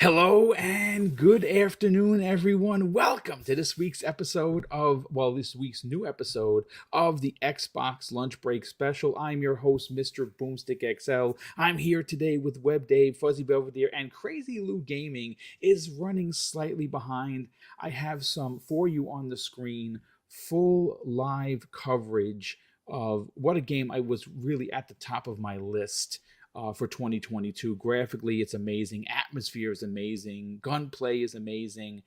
Hello and good afternoon, everyone. Welcome to this week's this week's new episode of the Xbox Lunch Break Special. I'm your host, Mr. BoomStick XL. I'm here today with Web Dave, Fuzzy Belvedere, and Crazy Lou Gaming is running slightly behind. I have some for you on the screen, full live coverage of what a game I was really at the top of my list for 2022. Graphically, it's amazing. Atmosphere is amazing. Gunplay is amazing.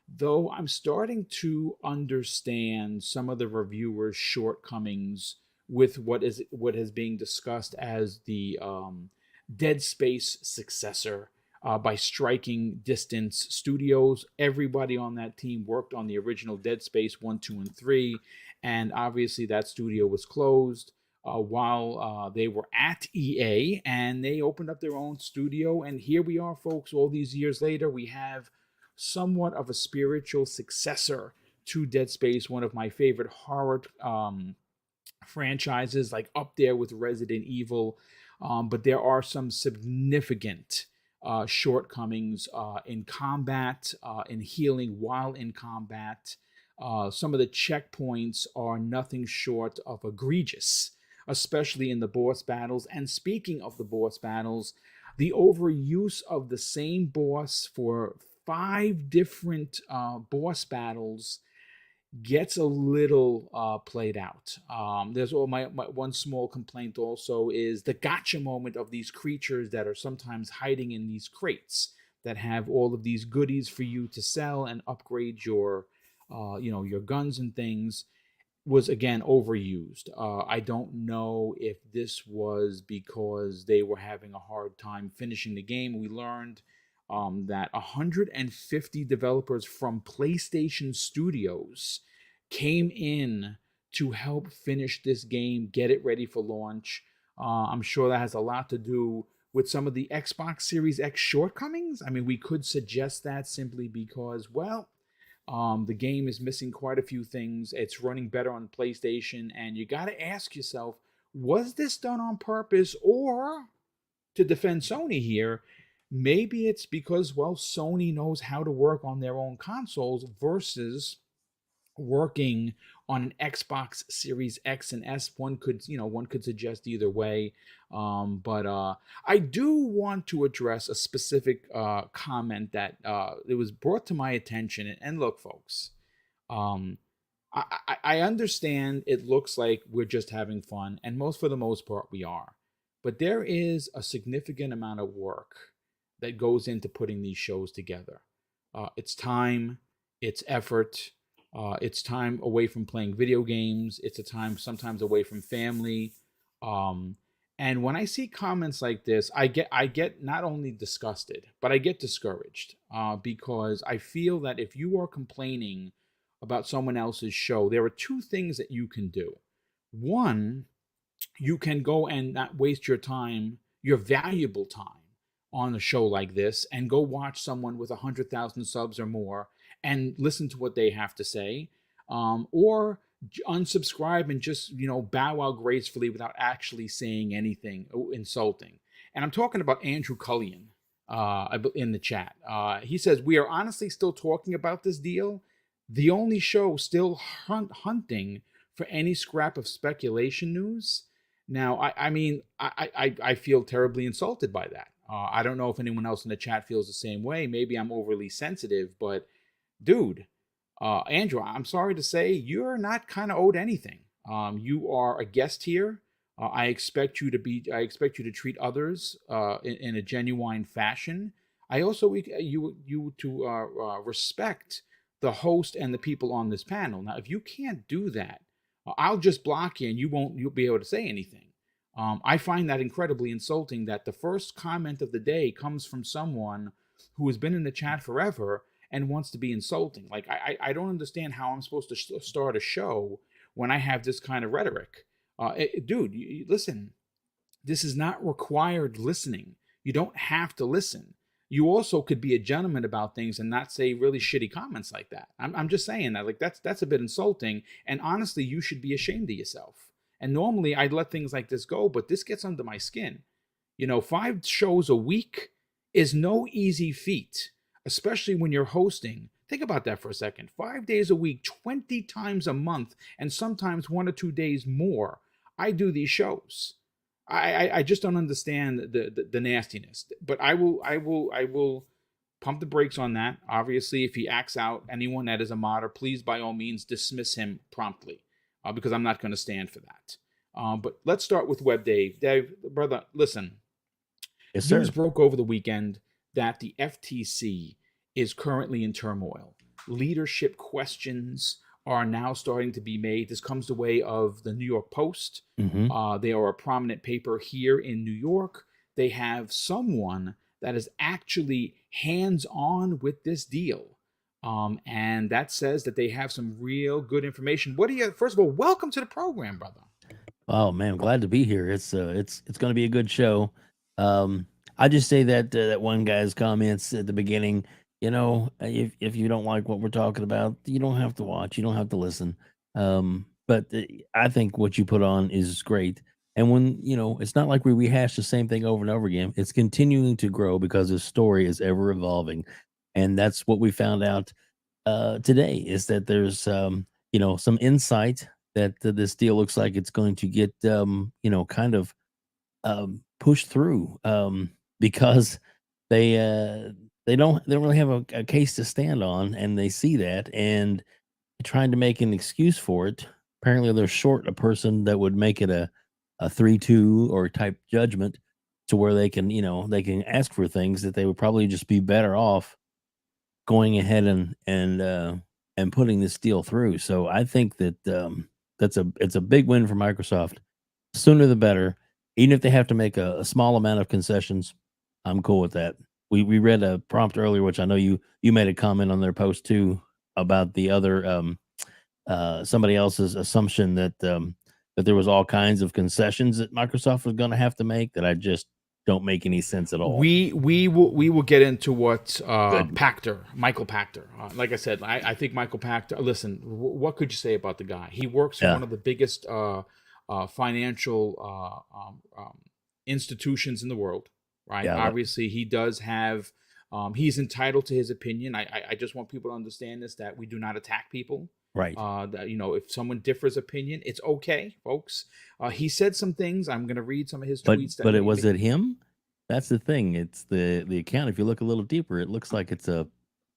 Though I'm starting to understand some of the reviewers' shortcomings with what is being discussed as the Dead Space successor by Striking Distance Studios. Everybody on that team worked on the original Dead Space 1, 2, and 3, and obviously that studio was closed while they were at EA, and they opened up their own studio. And here we are, folks, all these years later, we have somewhat of a spiritual successor to Dead Space, one of my favorite horror franchises, like up there with Resident Evil. But there are some significant shortcomings in combat, in healing while in combat. Some of the checkpoints are nothing short of egregious, especially in the boss battles. And speaking of the boss battles, the overuse of the same boss for 5 different boss battles gets a little played out. There's my one small complaint also is the gotcha moment of these creatures that are sometimes hiding in these crates that have all of these goodies for you to sell and upgrade your your guns and things, was again overused. I don't know if this was because they were having a hard time finishing the game. We learned that 150 developers from PlayStation Studios came in to help finish this game, get it ready for launch. I'm sure that has a lot to do with some of the Xbox Series X shortcomings. I mean, we could suggest that simply because, well, the game is missing quite a few things. It's running better on PlayStation, and you got to ask yourself, was this done on purpose? Or, to defend Sony here, maybe it's because, well, Sony knows how to work on their own consoles versus working on an Xbox Series X and S. One could suggest either way. But I do want to address a specific comment that it was brought to my attention. And look, folks, um, I understand it looks like we're just having fun, and for the most part, we are. But there is a significant amount of work that goes into putting these shows together. It's time, it's effort, it's time away from playing video games. It's a time sometimes away from family. And when I see comments like this, I get not only disgusted, but I get discouraged because I feel that if you are complaining about someone else's show, there are 2 things that you can do. One, you can go and not waste your time, your valuable time, on a show like this, and go watch someone with 100,000 subs or more and listen to what they have to say, or unsubscribe and just bow out gracefully without actually saying anything insulting. And I'm talking about Andrew Cullion in the chat. He says, "We are honestly still talking about this deal. The only show still hunting for any scrap of speculation news." Now, I feel terribly insulted by that. I don't know if anyone else in the chat feels the same way. Maybe I'm overly sensitive, but dude, Andrew, I'm sorry to say you're not kind of owed anything. You are a guest here. I expect you to treat others in a genuine fashion. I also you to respect the host and the people on this panel. Now, if you can't do that, I'll just block you, and you'll be able to say anything. I find that incredibly insulting that the first comment of the day comes from someone who has been in the chat forever and wants to be insulting. Like, I don't understand how I'm supposed to start a show when I have this kind of rhetoric. Dude, listen, this is not required listening. You don't have to listen. You also could be a gentleman about things and not say really shitty comments like that. I'm just saying that, like, that's a bit insulting. And honestly, you should be ashamed of yourself. And normally I'd let things like this go, but this gets under my skin. 5 shows a week is no easy feat, especially when you're hosting. Think about that for a second. 5 days a week, 20 times a month, and sometimes 1 or 2 days more. I do these shows. I just don't understand the nastiness. But I will pump the brakes on that. Obviously, if he acts out anyone that is a modder, please by all means dismiss him promptly, because I'm not going to stand for that. But let's start with Web Dave. Dave, brother, listen. Yes, News sir. broke over the weekend that the FTC is currently in turmoil. Leadership questions are now starting to be made. This comes the way of the New York Post. Hmm. They are a prominent paper here in New York. They have someone that is actually hands on with this deal. And that says that they have some real good information. What do you, first of all, welcome to the program, brother. Oh man, I'm glad to be here. It's going to be a good show. Um, I just say that that one guy's comments at the beginning. If you don't like what we're talking about, you don't have to watch. You don't have to listen. But I think what you put on is great. And when it's not like we rehash the same thing over and over again. It's continuing to grow because the story is ever evolving, and that's what we found out today. Is that there's some insight that this deal looks like it's going to get kind of pushed through because they uh they don't really have a case to stand on, and they see that and trying to make an excuse for it. Apparently they're short a person that would make it a 3-2 or type judgment to where they can ask for things that they would probably just be better off going ahead and putting this deal through. So I think that it's a big win for Microsoft. Sooner the better. Even if they have to make a small amount of concessions, I'm cool with that. We read a prompt earlier, which I know you made a comment on their post too about the other somebody else's assumption that there was all kinds of concessions that Microsoft was going to have to make that I just don't make any sense at all. We will get into what Good. Michael Pachter. Like I said, I think Michael Pachter. Listen, what could you say about the guy? He works for Yeah. one of the biggest financial institutions in the world, right? Yeah. Obviously, he does have. He's entitled to his opinion. I just want people to understand this, that we do not attack people. Right. That if someone differs opinion, it's okay, folks. He said some things. I'm going to read some of his But tweets that but it made was me. it him? That's the thing. It's the account. If you look a little deeper, it looks like it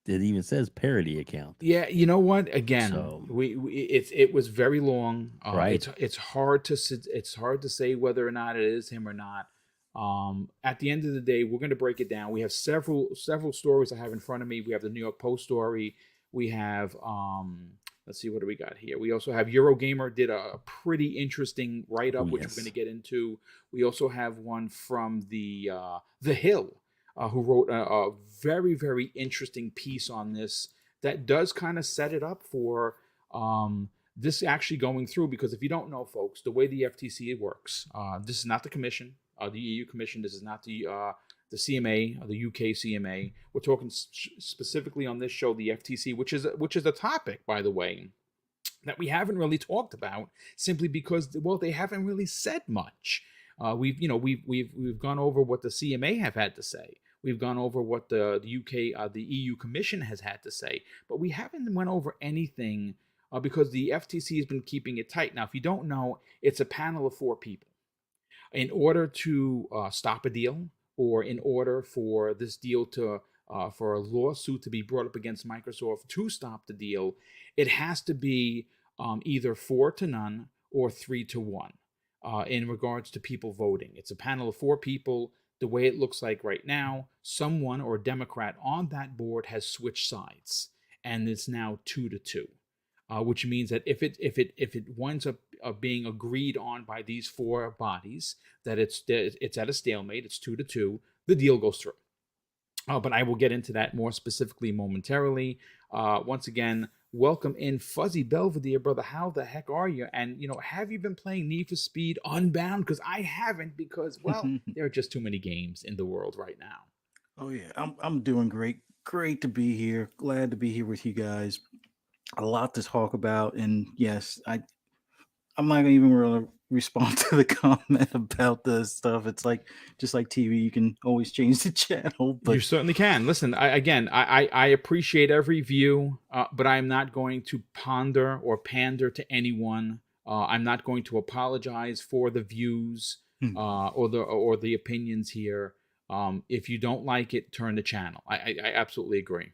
even says parody account. Yeah, you know what? Again, So it was very long. right. It's hard to it's hard to say whether or not it is him or not. At the end of the day, we're going to break it down. We have several stories I have in front of me. We have the New York Post story. We have let's see, what do we got here? We also have Eurogamer did a pretty interesting write Oh up, which we're going to yes. get into. We also have one from the Hill, who wrote a very interesting piece on this that does kind of set it up for this actually going through. Because if you don't know, folks, the way the FTC works, this is not the Commission, the EU Commission. This is not the CMA, the UK CMA. We're talking specifically on this show the FTC, which is a topic, by the way, that we haven't really talked about, simply because, well, they haven't really said much. We've gone over what the CMA have had to say. We've gone over what the UK, the EU Commission has had to say, but we haven't went over anything, because the FTC has been keeping it tight. Now, if you don't know, it's a panel of 4 people. In order to stop a deal, or in order for this deal to for a lawsuit to be brought up against Microsoft to stop the deal, it has to be either 4-0 or 3-1 in regards to people voting. It's a panel of 4 people. The way it looks like right now, someone or a Democrat on that board has switched sides, and it's now 2-2, which means that if it winds up being agreed on by these 4 bodies, that it's at a stalemate, it's 2-2, the deal goes through. But I will get into that more specifically momentarily. Once again, welcome in Fuzzy Belvedere, brother. How the heck are you? And have you been playing Need for Speed Unbound? Because I haven't, because, well, there are just too many games in the world right now. Oh yeah, I'm doing great. Great to be here. Glad to be here with you guys. A lot to talk about, and yes, I'm not gonna even respond to the comment about the stuff. It's like just like TV, you can always change the channel. You But certainly can. Listen, I appreciate every view, but I'm not going to ponder or pander to anyone. I'm not going to apologize for the views or the opinions here. If you don't like it, turn the channel. I absolutely agree.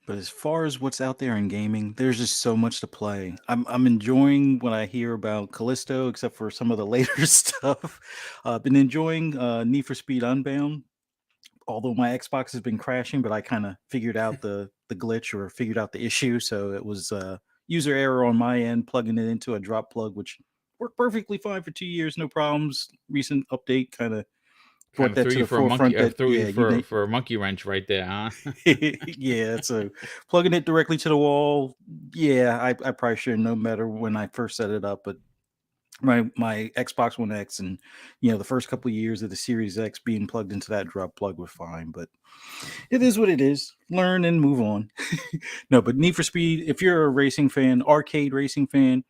But as far as what's out there in gaming, there's just so much to play. I'm enjoying what I hear about Callisto, except for some of the later stuff. I've been enjoying Need for Speed Unbound, although my Xbox has been crashing, but I kind of figured out the glitch or figured out the issue. So it was user error on my end, plugging it into a drop plug, which worked perfectly fine for 2 years, no problems. Recent update kind of Kind brought of that threw to you the for a monkey, forefront. That threw you yeah, you for a monkey wrench right there, huh? yeah, so plugging it directly to the wall, yeah, I probably should have known better when I first set it up, but my Xbox One X and the first couple of years of the Series X being plugged into that drop plug were fine, but it is what it is. Learn and move on. No, but Need for Speed, if you're a racing fan, arcade racing fan,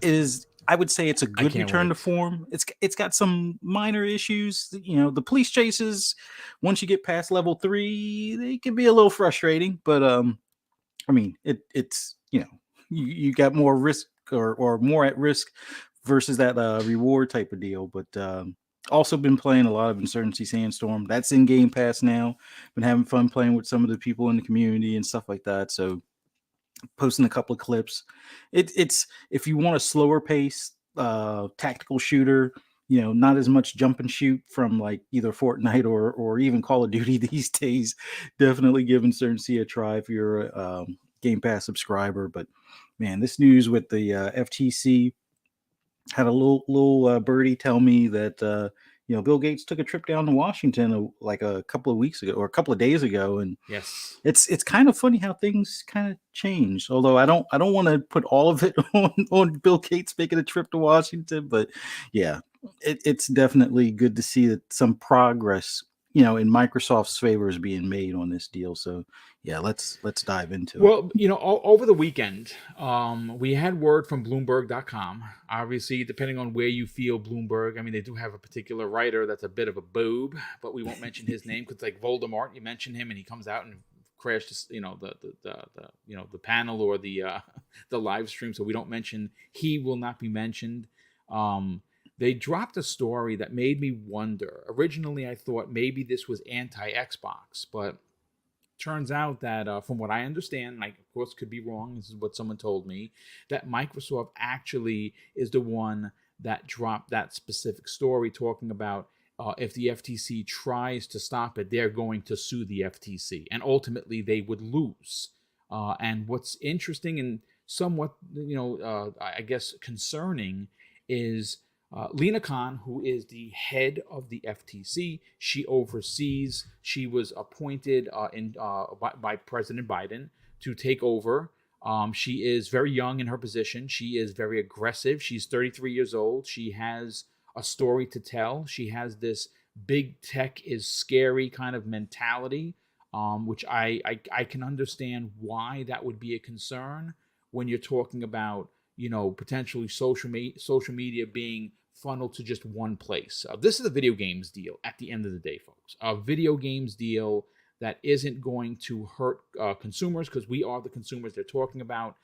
is I would say it's a I good can't return to wait. form. It's got some minor issues. The police chases, once you get past level 3, they can be a little frustrating. But I mean, it's you got more risk or more at risk versus that reward type of deal. But also been playing a lot of Insurgency Sandstorm. That's in Game Pass now. Been having fun playing with some of the people in the community and stuff like that. So posting a couple of clips. It's if you want a slower pace tactical shooter, not as much jump and shoot from like either Fortnite or even Call of Duty these days. Definitely give Insurgency a try if you're a Game Pass subscriber. But man, this news with the FTC had a little birdie tell me that Bill Gates took a trip down to Washington like a couple of weeks ago or a couple of days ago, and Yes. it's kind of funny how things kind of changed. Although I don't want to put all of it on Bill Gates making a trip to Washington, but yeah, it's definitely good to see that some progress, in Microsoft's favor is being made on this deal. So yeah, let's dive into it. Well, over the weekend, we had word from Bloomberg.com. Obviously, depending on where you feel Bloomberg, I mean, they do have a particular writer that's a bit of a boob, but we won't mention his name because, like Voldemort, you mention him and he comes out and crashes, the panel or the the live stream. So we don't mention. He will not be mentioned. They dropped a story that made me wonder. Originally, I thought maybe this was anti-Xbox, but turns out that from what I understand, and I of course could be wrong, this is what someone told me, that Microsoft actually is the one that dropped that specific story talking about if the FTC tries to stop it, they're going to sue the FTC, and ultimately they would lose. And what's interesting and somewhat, I guess concerning is Lena Khan, who is the head of the FTC. She oversees. She was appointed by President Biden to take over. She is very young in her position. She is very aggressive. She's 33 years old. She has a story to tell. She has this big tech is scary kind of mentality, which I can understand why that would be a concern when you're talking about potentially social media being funneled to just one place. This is a video games deal at the end of the day, folks. A video games deal that isn't going to hurt consumers because we are the consumers they're talking about.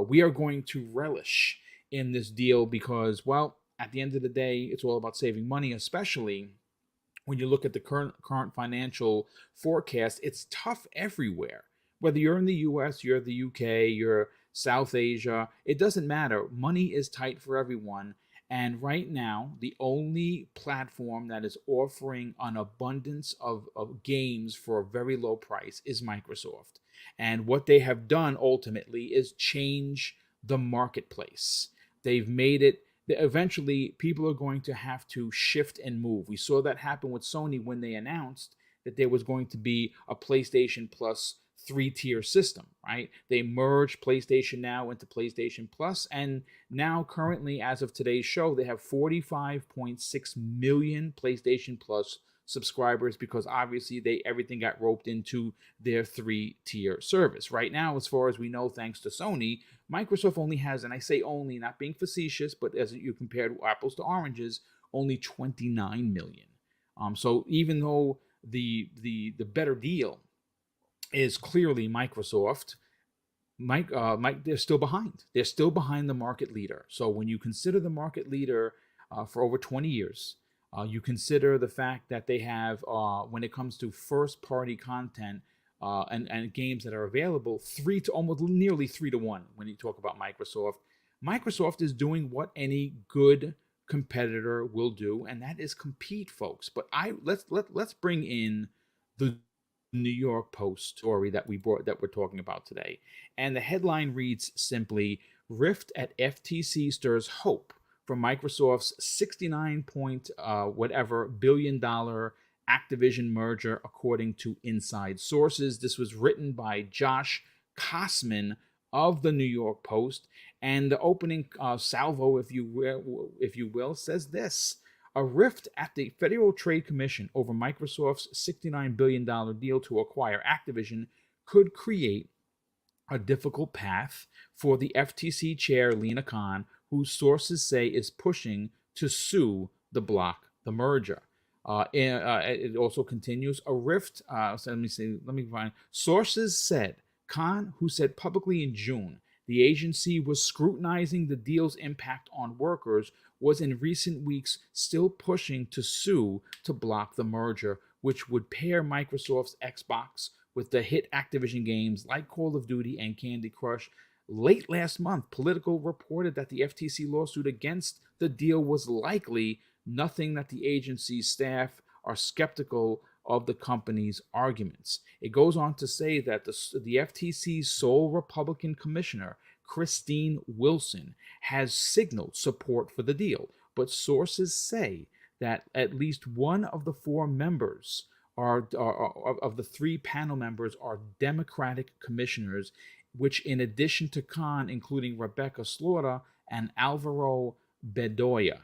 We are going to relish in this deal because, well, at the end of the day, it's all about saving money, especially when you look at the current financial forecast. It's tough everywhere. Whether you're in the US, you're the UK, you're South Asia, it doesn't matter. Money is tight for everyone. And right now, the only platform that is offering an abundance of games for a very low price is Microsoft. And what they have done ultimately is change the marketplace. They've made it, eventually, people are going to have to shift and move. We saw that happen with Sony when they announced that there was going to be a PlayStation Plus three-tier system, right? They merged PlayStation Now into PlayStation Plus, and now currently, as of today's show, they have 45.6 million PlayStation Plus subscribers, because obviously everything got roped into their three-tier service. Right now, as far as we know, thanks to Sony, Microsoft only has, and I say only, not being facetious, but as you compare apples to oranges, only 29 million. So even though the better deal is clearly Microsoft, they're still behind. They're still behind the market leader. So when you consider the market leader for over 20 years, you consider the fact that they have, when it comes to first-party content and games that are available, almost nearly 3-1 when you talk about Microsoft. Microsoft is doing what any good competitor will do, and that is compete, folks. But let's bring in the New York Post story that we're talking about today. And the headline reads simply, "Rift at FTC stirs hope for Microsoft's 69 point billion dollar Activision merger, according to inside sources." This was written by Josh Kosman of the New York Post, and the opening salvo, if you will, says this: "A rift at the Federal Trade Commission over Microsoft's $69 billion deal to acquire Activision could create a difficult path for the FTC chair, Lina Khan, who sources say is pushing to sue to block the merger." It also continues, "A rift." So let me find. Sources said Khan, who said publicly in June the agency was scrutinizing the deal's impact on workers, was in recent weeks still pushing to sue to block the merger, which would pair Microsoft's Xbox with the hit Activision games like Call of Duty and Candy Crush. Late last month, Politico reported that the FTC lawsuit against the deal was likely, nothing that the agency's staff are skeptical of the company's arguments. It goes on to say that the FTC's sole Republican commissioner, Christine Wilson, has signaled support for the deal, but sources say that at least one of the four members of the three panel members are Democratic commissioners, which, in addition to Khan, including Rebecca Slaughter and Alvaro Bedoya,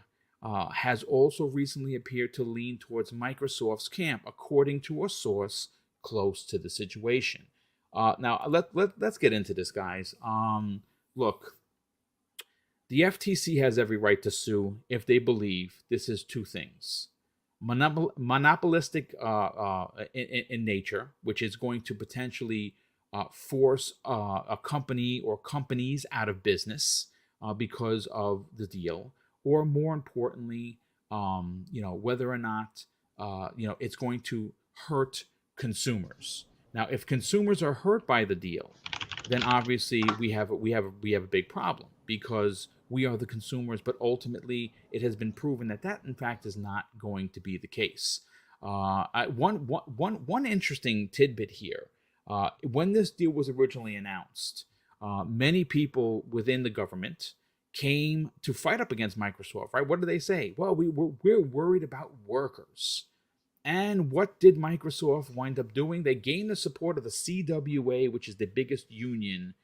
has also recently appeared to lean towards Microsoft's camp, according to a source close to the situation. Now, let's get into this, guys. Look, the FTC has every right to sue if they believe this is two things: monopolistic in nature, which is going to potentially force a company or companies out of business because of the deal, or more importantly, whether or not it's going to hurt consumers. Now, if consumers are hurt by the deal, then obviously we have a big problem, because we are the consumers. But ultimately, it has been proven that in fact is not going to be the case. One interesting tidbit here: when this deal was originally announced, many people within the government came to fight up against Microsoft, right? What do they say? Well, we're worried about workers. And what did Microsoft wind up doing? They gained the support of the CWA, which is the biggest union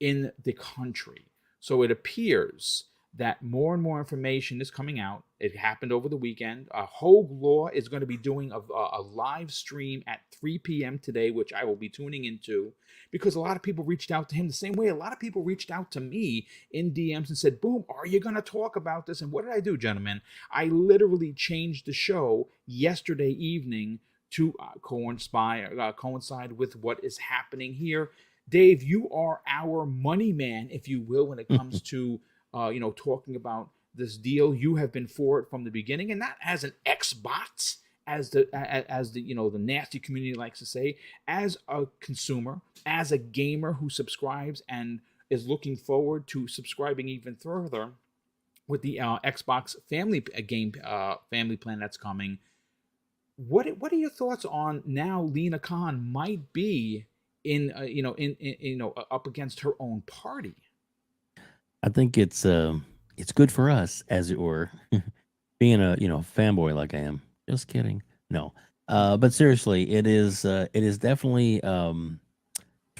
in the country. So it appears that more and more information is coming out. It happened over the weekend. Hogue Law is going to be doing a live stream at 3 p.m. today, which I will be tuning into, because a lot of people reached out to him the same way a lot of people reached out to me in DMs and said, "Boom, are you going to talk about this?" And what did I do, gentlemen? I literally changed the show yesterday evening to coincide with what is happening here. Dave, you are our money man, if you will, when it comes to talking about this deal. You have been for it from the beginning, and not as an Xbox, as the nasty community likes to say, as a consumer, as a gamer who subscribes and is looking forward to subscribing even further with the Xbox family plan that's coming. What are your thoughts on now Lina Khan might be in up against her own party? I think it's good for us, as it were, being a fanboy like I am. Just kidding. No, but seriously, it is definitely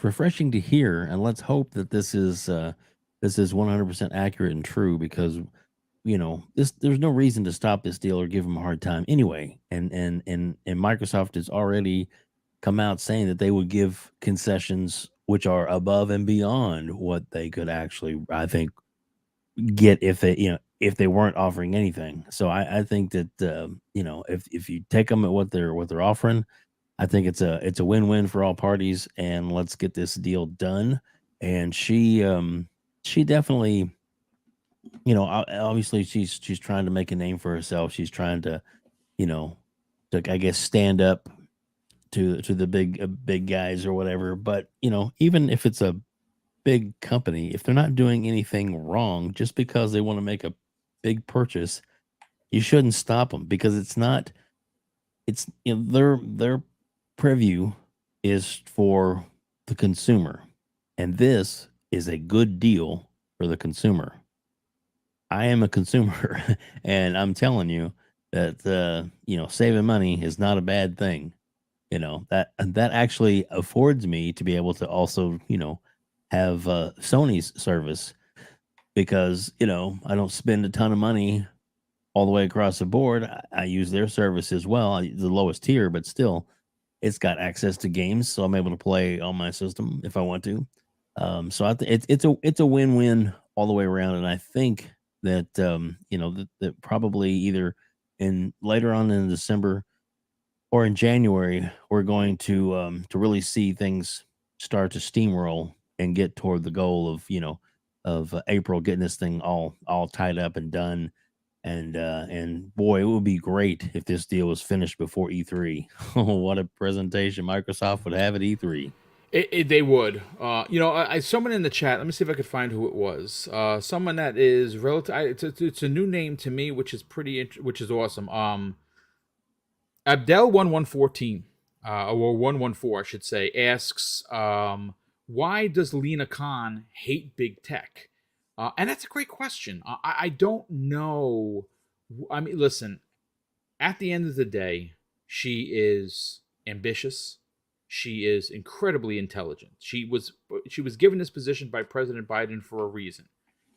refreshing to hear, and let's hope that this is 100% accurate and true, because there's no reason to stop this deal or give them a hard time anyway. And Microsoft has already come out saying that they would give concessions which are above and beyond what they could actually, I think, get if they weren't offering anything. So I think that if you take them at what they're offering, I think it's a win-win for all parties, and let's get this deal done. And she definitely, obviously she's trying to make a name for herself. She's trying to, I guess, stand up to the big guys or whatever. But even if it's a big company, if they're not doing anything wrong, just because they want to make a big purchase, you shouldn't stop them, because it's their preview is for the consumer, and this is a good deal for the consumer. I am a consumer, and I'm telling you that saving money is not a bad thing. That actually affords me to be able to also have Sony's service, because I don't spend a ton of money all the way across the board. I use their service as well, the lowest tier, but still, it's got access to games, so I'm able to play on my system if I want to. So I think it's a win-win all the way around, and I think that that probably either later on in December or in January, we're going to really see things start to steamroll and get toward the goal of April, getting this thing all tied up and done. And boy, it would be great if this deal was finished before E3. What a presentation Microsoft would have at E3. They would. Someone in the chat, let me see if I could find who it was. Someone that is relative. It's a new name to me, which is which is awesome. Abdel1114, or 114, I should say, asks, why does Lena Khan hate big tech? And that's a great question. I don't know. I mean, listen, at the end of the day, she is ambitious. She is incredibly intelligent. She was given this position by President Biden for a reason.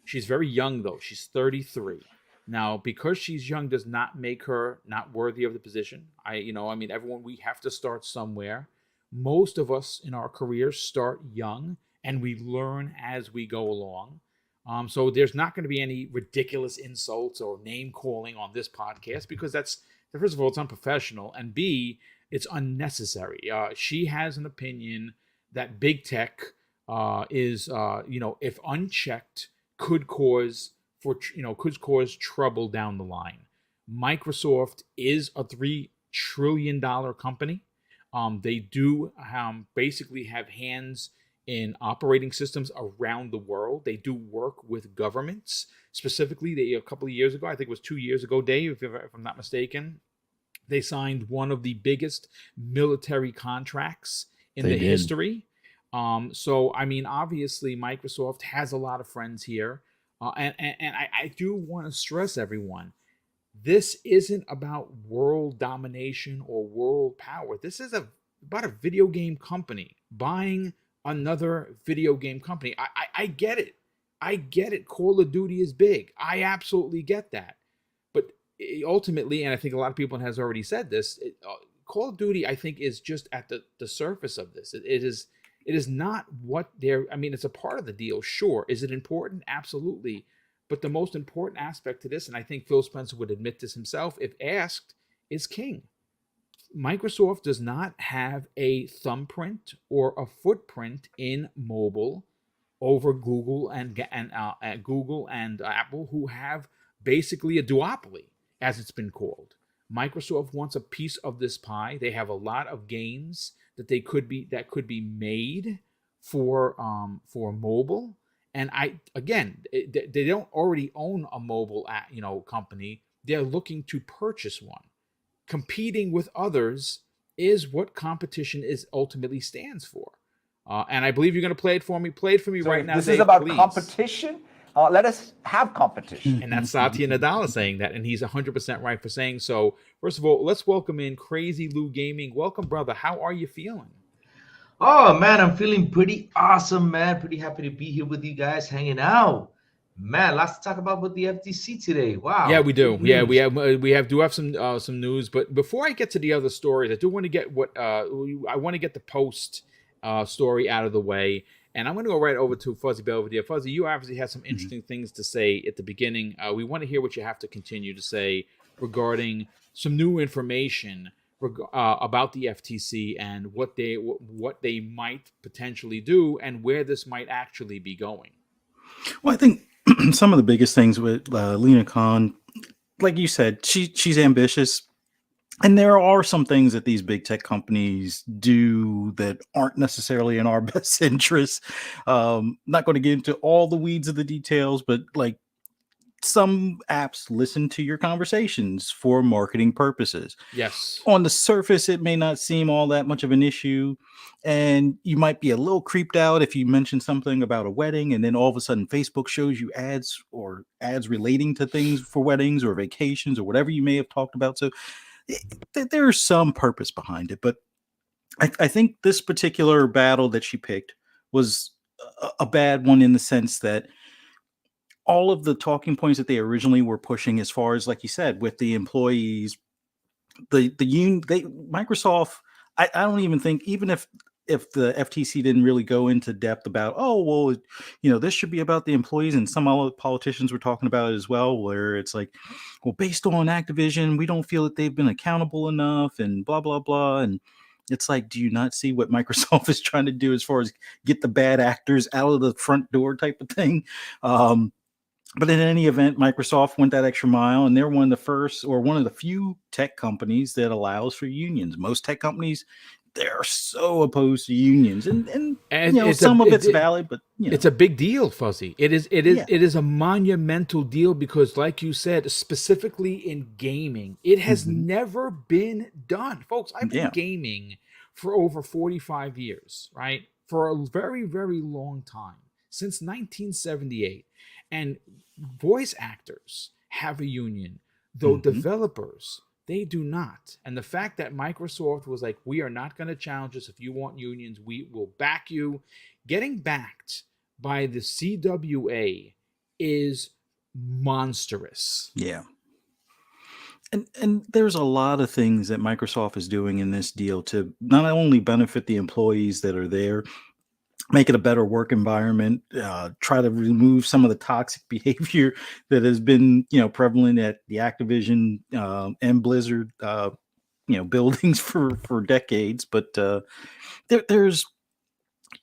She's very young, though. She's 33. Now, because she's young does not make her not worthy of the position. Everyone, we have to start somewhere. Most of us in our careers start young, and we learn as we go along. So there's not going to be any ridiculous insults or name calling on this podcast, because that's, first of all, it's unprofessional, and B, it's unnecessary. She has an opinion that big tech is, if unchecked, could cause trouble down the line. Microsoft is a $3 trillion company. They do basically have hands in operating systems around the world. They do work with governments. Specifically, a couple of years ago, I think it was 2 years ago, Dave, if I'm not mistaken, they signed one of the biggest military contracts in the history. So, obviously, Microsoft has a lot of friends here. And I do want to stress everyone, this isn't about world domination or world power. This is about a video game company buying another video game company. I get it. I get it. Call of Duty is big. I absolutely get that. But ultimately, and I think a lot of people has already said this, Call of Duty, I think, is just at the surface of this. It is not what they're, it's a part of the deal, sure. Is it important? Absolutely. But the most important aspect to this, and I think Phil Spencer would admit this himself, if asked, is king. Microsoft does not have a thumbprint or a footprint in mobile over Google and Apple, who have basically a duopoly, as it's been called. Microsoft wants a piece of this pie. They have a lot of games that could be made for mobile. And they don't already own a mobile company. They're looking to purchase one. Competing with others is what competition is ultimately stands for. And I believe you're going to play it for me. Play it for me right now. This Dave, is about please. Competition. Let us have competition. And that's Satya Nadella saying that, and he's 100% right for saying so. First of all, let's welcome in Crazy Lou Gaming. Welcome, brother. How are you feeling? Oh man, I'm feeling pretty awesome, man. Pretty happy to be here with you guys, hanging out. Man, lots to talk about with the FTC today. Yeah, Wow, we do. big Yeah, news. do have some news. But before I get to the other stories, I do want to get I want to get the post story out of the way, and I'm going to go right over to Fuzzy Belvedere. Fuzzy, you obviously had some interesting things to say at the beginning. We want to hear what you have to continue to say regarding some new information about the FTC and what they might potentially do and where this might actually be going. Well, I think some of the biggest things with Lena Khan, like you said, she's ambitious. And there are some things that these big tech companies do that aren't necessarily in our best interest. Not going to get into all the weeds of the details, but like some apps listen to your conversations for marketing purposes. Yes. On the surface, it may not seem all that much of an issue. And you might be a little creeped out if you mention something about a wedding, and then all of a sudden Facebook shows you ads relating to things for weddings or vacations or whatever you may have talked about. So there's some purpose behind it. But I think this particular battle that she picked was a bad one in the sense that all of the talking points that they originally were pushing, as far as like you said, with the employees, the union, Microsoft, I don't even think, even if the FTC didn't really go into depth about, oh well, this should be about the employees, and some other politicians were talking about it as well, where it's like, well, based on Activision, we don't feel that they've been accountable enough, and blah blah blah. And it's like, do you not see what Microsoft is trying to do as far as get the bad actors out of the front door type of thing? But in any event, Microsoft went that extra mile, and they're one of the first, or one of the few tech companies that allows for unions. Most tech companies, they're so opposed to unions, and some of it's valid, but it's a big deal, Fuzzy. It is Yeah. it is a monumental deal because, like you said, specifically in gaming, it has never been done, folks. I've been gaming for over 45 years, right? For a very, very long time, since 1978. And voice actors have a union, though developers, they do not. And the fact that Microsoft was like, we are not going to challenge this. If you want unions, we will back you. Getting backed by the CWA is monstrous. Yeah. And there's a lot of things that Microsoft is doing in this deal to not only benefit the employees that are there, make it a better work environment, try to remove some of the toxic behavior that has been, prevalent at the Activision and Blizzard, buildings for decades. But there's,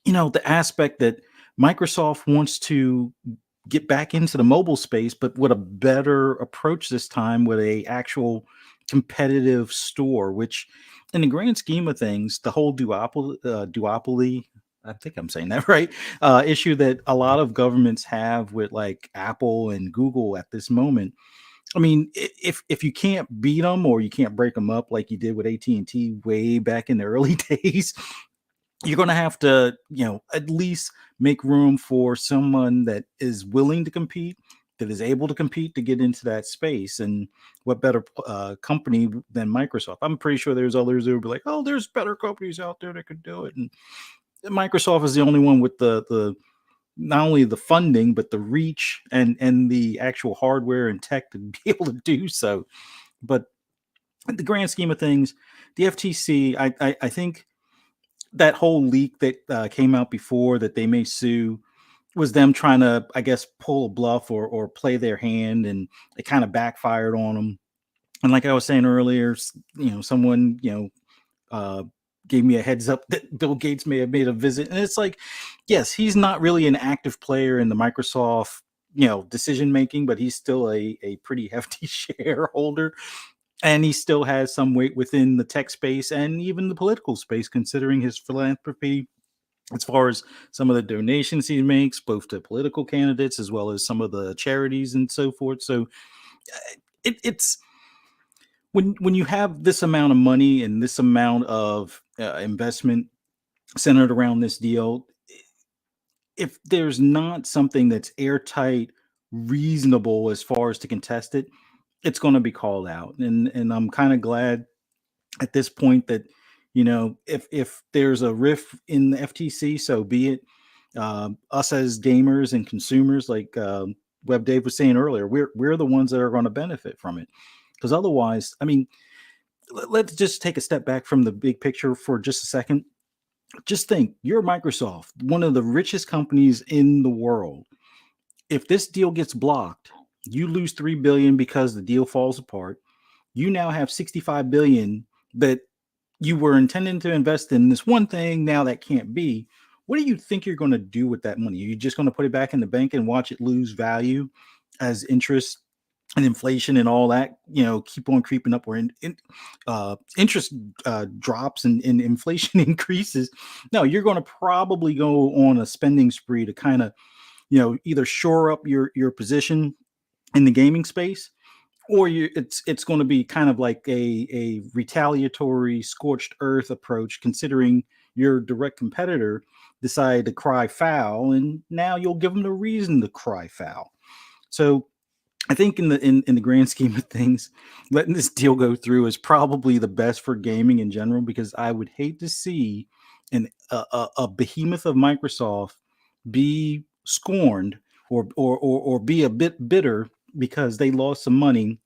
the aspect that Microsoft wants to get back into the mobile space, but with a better approach this time, with a actual competitive store, which in the grand scheme of things, the whole duopoly, I think I'm saying that right, issue that a lot of governments have with like Apple and Google at this moment. I mean, if you can't beat them, or you can't break them up like you did with AT&T way back in the early days, you're going to have to, at least make room for someone that is willing to compete, that is able to compete to get into that space. And what better company than Microsoft? I'm pretty sure there's others who will be like, oh, there's better companies out there that could do it. And Microsoft is the only one with the not only the funding, but the reach and the actual hardware and tech to be able to do so. But in the grand scheme of things, the FTC, I think that whole leak that came out before that they may sue was them trying to, I guess, pull a bluff or play their hand, and it kind of backfired on them. And like I was saying earlier, someone, gave me a heads up that Bill Gates may have made a visit. And it's like, yes, he's not really an active player in the Microsoft, decision making, but he's still a pretty hefty shareholder. And he still has some weight within the tech space and even the political space, considering his philanthropy, as far as some of the donations he makes, both to political candidates as well as some of the charities and so forth. So it's when you have this amount of money and this amount of investment centered around this deal, if there's not something that's airtight, reasonable as far as to contest it, it's going to be called out. And I'm kind of glad at this point that You know, if there's a riff in the FTC, so be it. Us as gamers and consumers, like Web Dave was saying earlier, we're the ones that are going to benefit from it. Because otherwise, I mean, let's just take a step back from the big picture for just a second. Just think, you're Microsoft, one of the richest companies in the world. If this deal gets blocked, you lose 3 billion because the deal falls apart. You now have 65 billion that you were intending to invest in this one thing. Now that can't be. What do you think you're going to do with that money? Are you just going to put it back in the bank and watch it lose value as interest and inflation and all that, keep on creeping up, where interest drops and inflation increases? No, you're going to probably go on a spending spree to kind of, either shore up your position in the gaming space, or it's going to be kind of like a retaliatory scorched earth approach, considering your direct competitor decided to cry foul, and now you'll give them the reason to cry foul. So I think in the grand scheme of things, letting this deal go through is probably the best for gaming in general, because I would hate to see a behemoth of Microsoft be scorned or be a bit bitter because they lost some money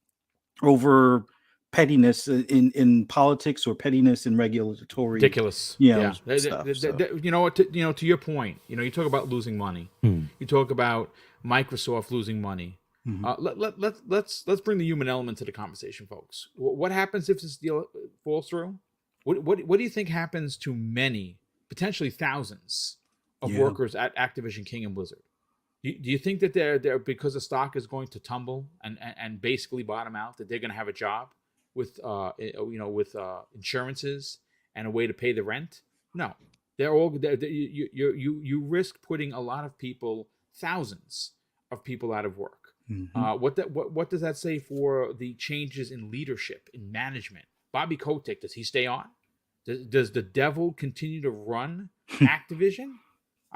over pettiness in politics, or pettiness in regulatory Ridiculous. stuff. You know what? To your point, you talk about losing money. You talk about Microsoft losing money. Let's bring the human element to the conversation, folks. What happens if this deal falls through? What do you think happens to many, potentially thousands, of workers at Activision, King, and Blizzard? Do you think that they're because the stock is going to tumble and basically bottom out, that they're going to have a job with insurances and a way to pay the rent? No, you risk putting a lot of people, thousands of people, out of work. What does that say for the changes in leadership, in management? Bobby Kotick, does he stay on? Does the devil continue to run Activision?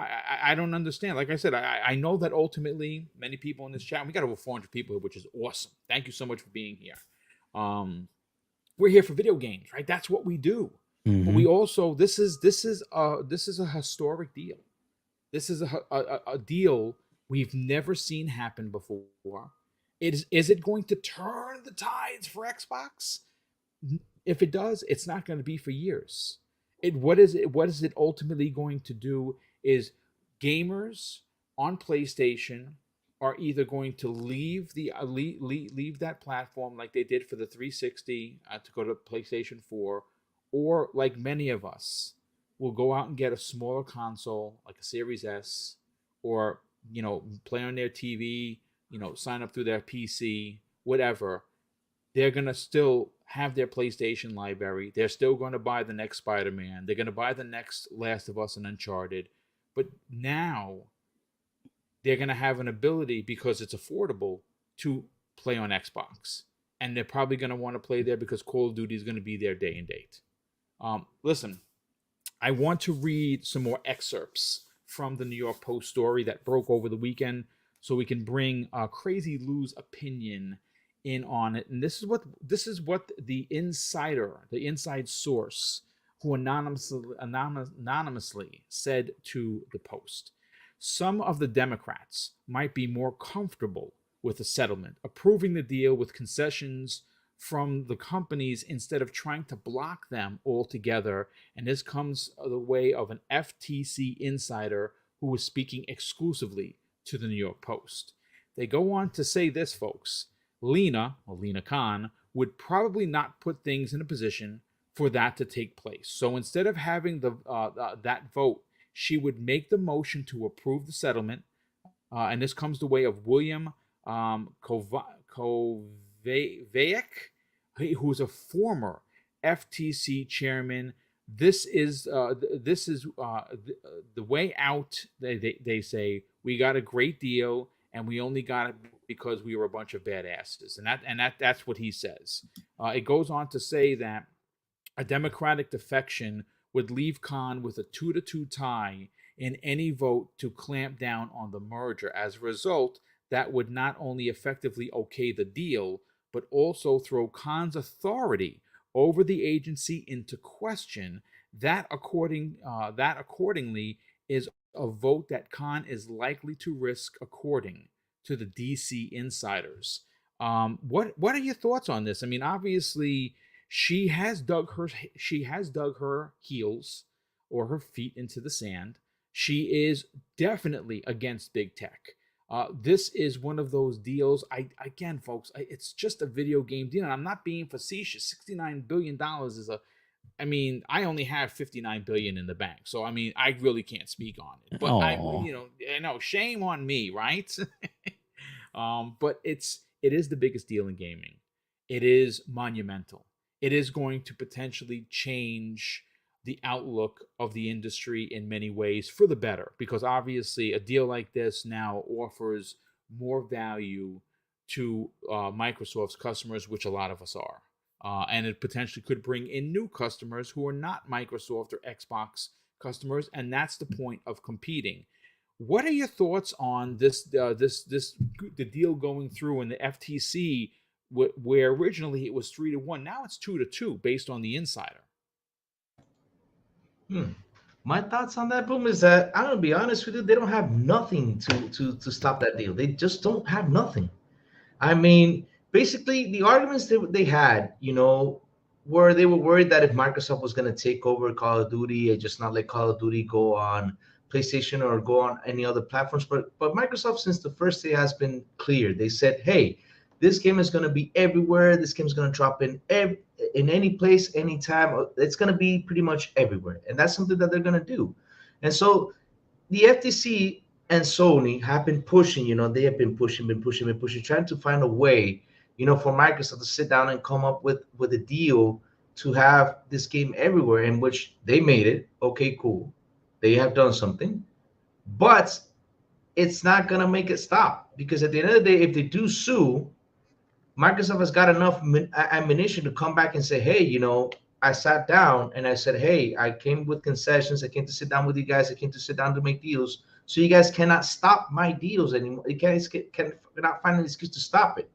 I don't understand. Like I said, I know that ultimately many people in this chat, we got over 400 people here, which is awesome. Thank you so much for being here. We're here for video games, right? That's what we do. But we also, this is a historic deal. This is a deal we've never seen happen before. Is it going to turn the tides for Xbox? If it does, it's not going to be for years. What is it ultimately going to do is gamers on PlayStation are either going to leave that platform like they did for the 360 to go to PlayStation 4, or like many of us will go out and get a smaller console like a Series S, or play on their TV, sign up through their PC, whatever. They're going to still have their PlayStation library. They're still going to buy the next Spider-Man. They're going to buy the next Last of Us and Uncharted. But now they're going to have an ability, because it's affordable, to play on Xbox. And they're probably going to want to play there because Call of Duty is going to be there day and date. Listen, I want to read some more excerpts from the New York Post story that broke over the weekend, so we can bring Crazy Lou's opinion in on it. And this is what the inside source, who anonymously said to the Post. Some of the Democrats might be more comfortable with the settlement, approving the deal with concessions from the companies instead of trying to block them altogether. And this comes the way of an FTC insider who was speaking exclusively to the New York Post. They go on to say this, folks. Lena Khan, would probably not put things in a position for that to take place. So instead of having that vote, she would make the motion to approve the settlement. And this comes the way of William Kovacic, who's a former FTC chairman. This is the way out. They say, we got a great deal, and we only got it because we were a bunch of badasses, and that's what he says. It goes on to say that a Democratic defection would leave Khan with a 2-2 tie in any vote to clamp down on the merger. As a result, that would not only effectively okay the deal, but also throw Khan's authority over the agency into question, that accordingly is a vote that Khan is likely to risk, according to the DC insiders. What are your thoughts on this? I mean, obviously, she has dug her heels or her feet into the sand. She is definitely against big tech. This is one of those deals. Again, folks, it's just a video game deal, and I'm not being facetious. $69 billion is a. I mean, I only have $59 billion in the bank, so I mean, I really can't speak on it. But I know, shame on me, right? But it is the biggest deal in gaming. It is monumental. It is going to potentially change the outlook of the industry in many ways for the better, because obviously a deal like this now offers more value to Microsoft's customers, which a lot of us are. And it potentially could bring in new customers who are not Microsoft or Xbox customers, and that's the point of competing. What are your thoughts on this the deal going through in the FTC, where originally it was 3-1, now it's 2-2 based on the insider? My thoughts on that, Boom, is that I'm gonna be honest with you, they don't have nothing to stop that deal. They just don't have nothing. I mean, basically, the arguments that they had, were they were worried that if Microsoft was going to take over Call of Duty and just not let Call of Duty go on PlayStation or go on any other platforms. But Microsoft, since the first day, has been clear. They said, hey, this game is going to be everywhere. This game is going to drop in any place, anytime. It's going to be pretty much everywhere. And that's something that they're going to do. And so the FTC and Sony have been pushing, they have been pushing, trying to find a way, for Microsoft to sit down and come up with a deal to have this game everywhere, in which they made it. Okay, cool. They have done something, but it's not going to make it stop, because at the end of the day, if they do sue, Microsoft has got enough ammunition to come back and say, hey, I sat down and I said, hey, I came with concessions. I came to sit down with you guys. I came to sit down to make deals. So you guys cannot stop my deals anymore. You cannot find an excuse to stop it.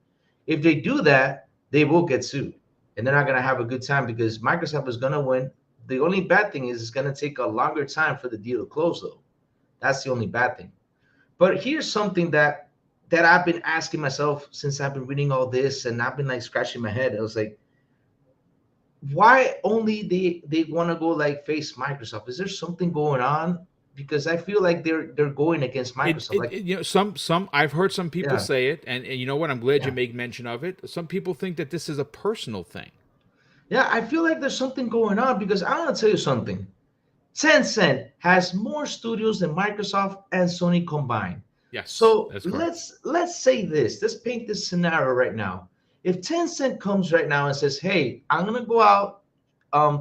If they do that, they will get sued. And they're not going to have a good time, because Microsoft is going to win. The only bad thing is it's going to take a longer time for the deal to close, though. That's the only bad thing. But here's something that I've been asking myself since I've been reading all this, and I've been like scratching my head. I was like, why only they want to go like face Microsoft? Is there something going on? Because I feel like they're going against Microsoft. Some I've heard some people say it, and you know what? I'm glad you make mention of it. Some people think that this is a personal thing. Yeah, I feel like there's something going on, because I want to tell you something. Tencent has more studios than Microsoft and Sony combined. Yes. So let's say this. Let's paint this scenario right now. If Tencent comes right now and says, hey, I'm going to go out,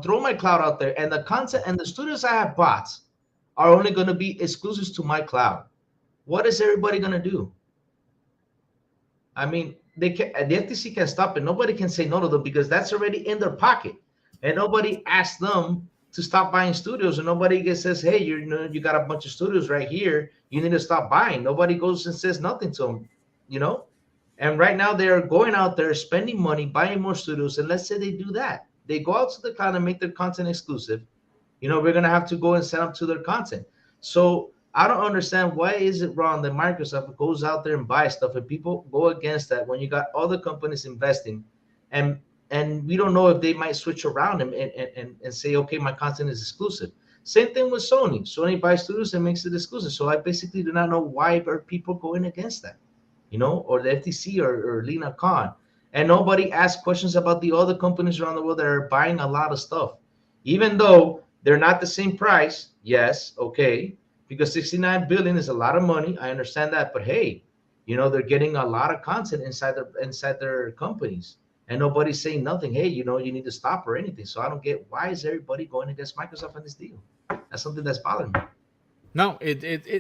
throw my cloud out there, and the content and the studios I have bought are only going to be exclusives to my cloud, what is everybody going to do? I mean, the FTC can stop it. Nobody can say no to them, because that's already in their pocket. And nobody asked them to stop buying studios, and nobody says, hey, you got a bunch of studios right here, you need to stop buying. Nobody goes and says nothing to them, And right now they're going out there spending money, buying more studios. And let's say they do that. They go out to the cloud and make their content exclusive. We're going to have to go and sign up to their content. So I don't understand, why is it wrong that Microsoft goes out there and buys stuff and people go against that when you got other companies investing, and we don't know if they might switch around and say, okay, my content is exclusive. Same thing with Sony. Sony buys studios and makes it exclusive. So I basically do not know why are people going against that, or the FTC or Lena Khan. And nobody asks questions about the other companies around the world that are buying a lot of stuff, even though they're not the same price. Yes, okay, because 69 billion is a lot of money. I understand that, but hey, they're getting a lot of content inside their companies, and nobody's saying nothing. Hey, you need to stop or anything. So I don't get, why is everybody going against Microsoft on this deal? That's something that's bothering me. No,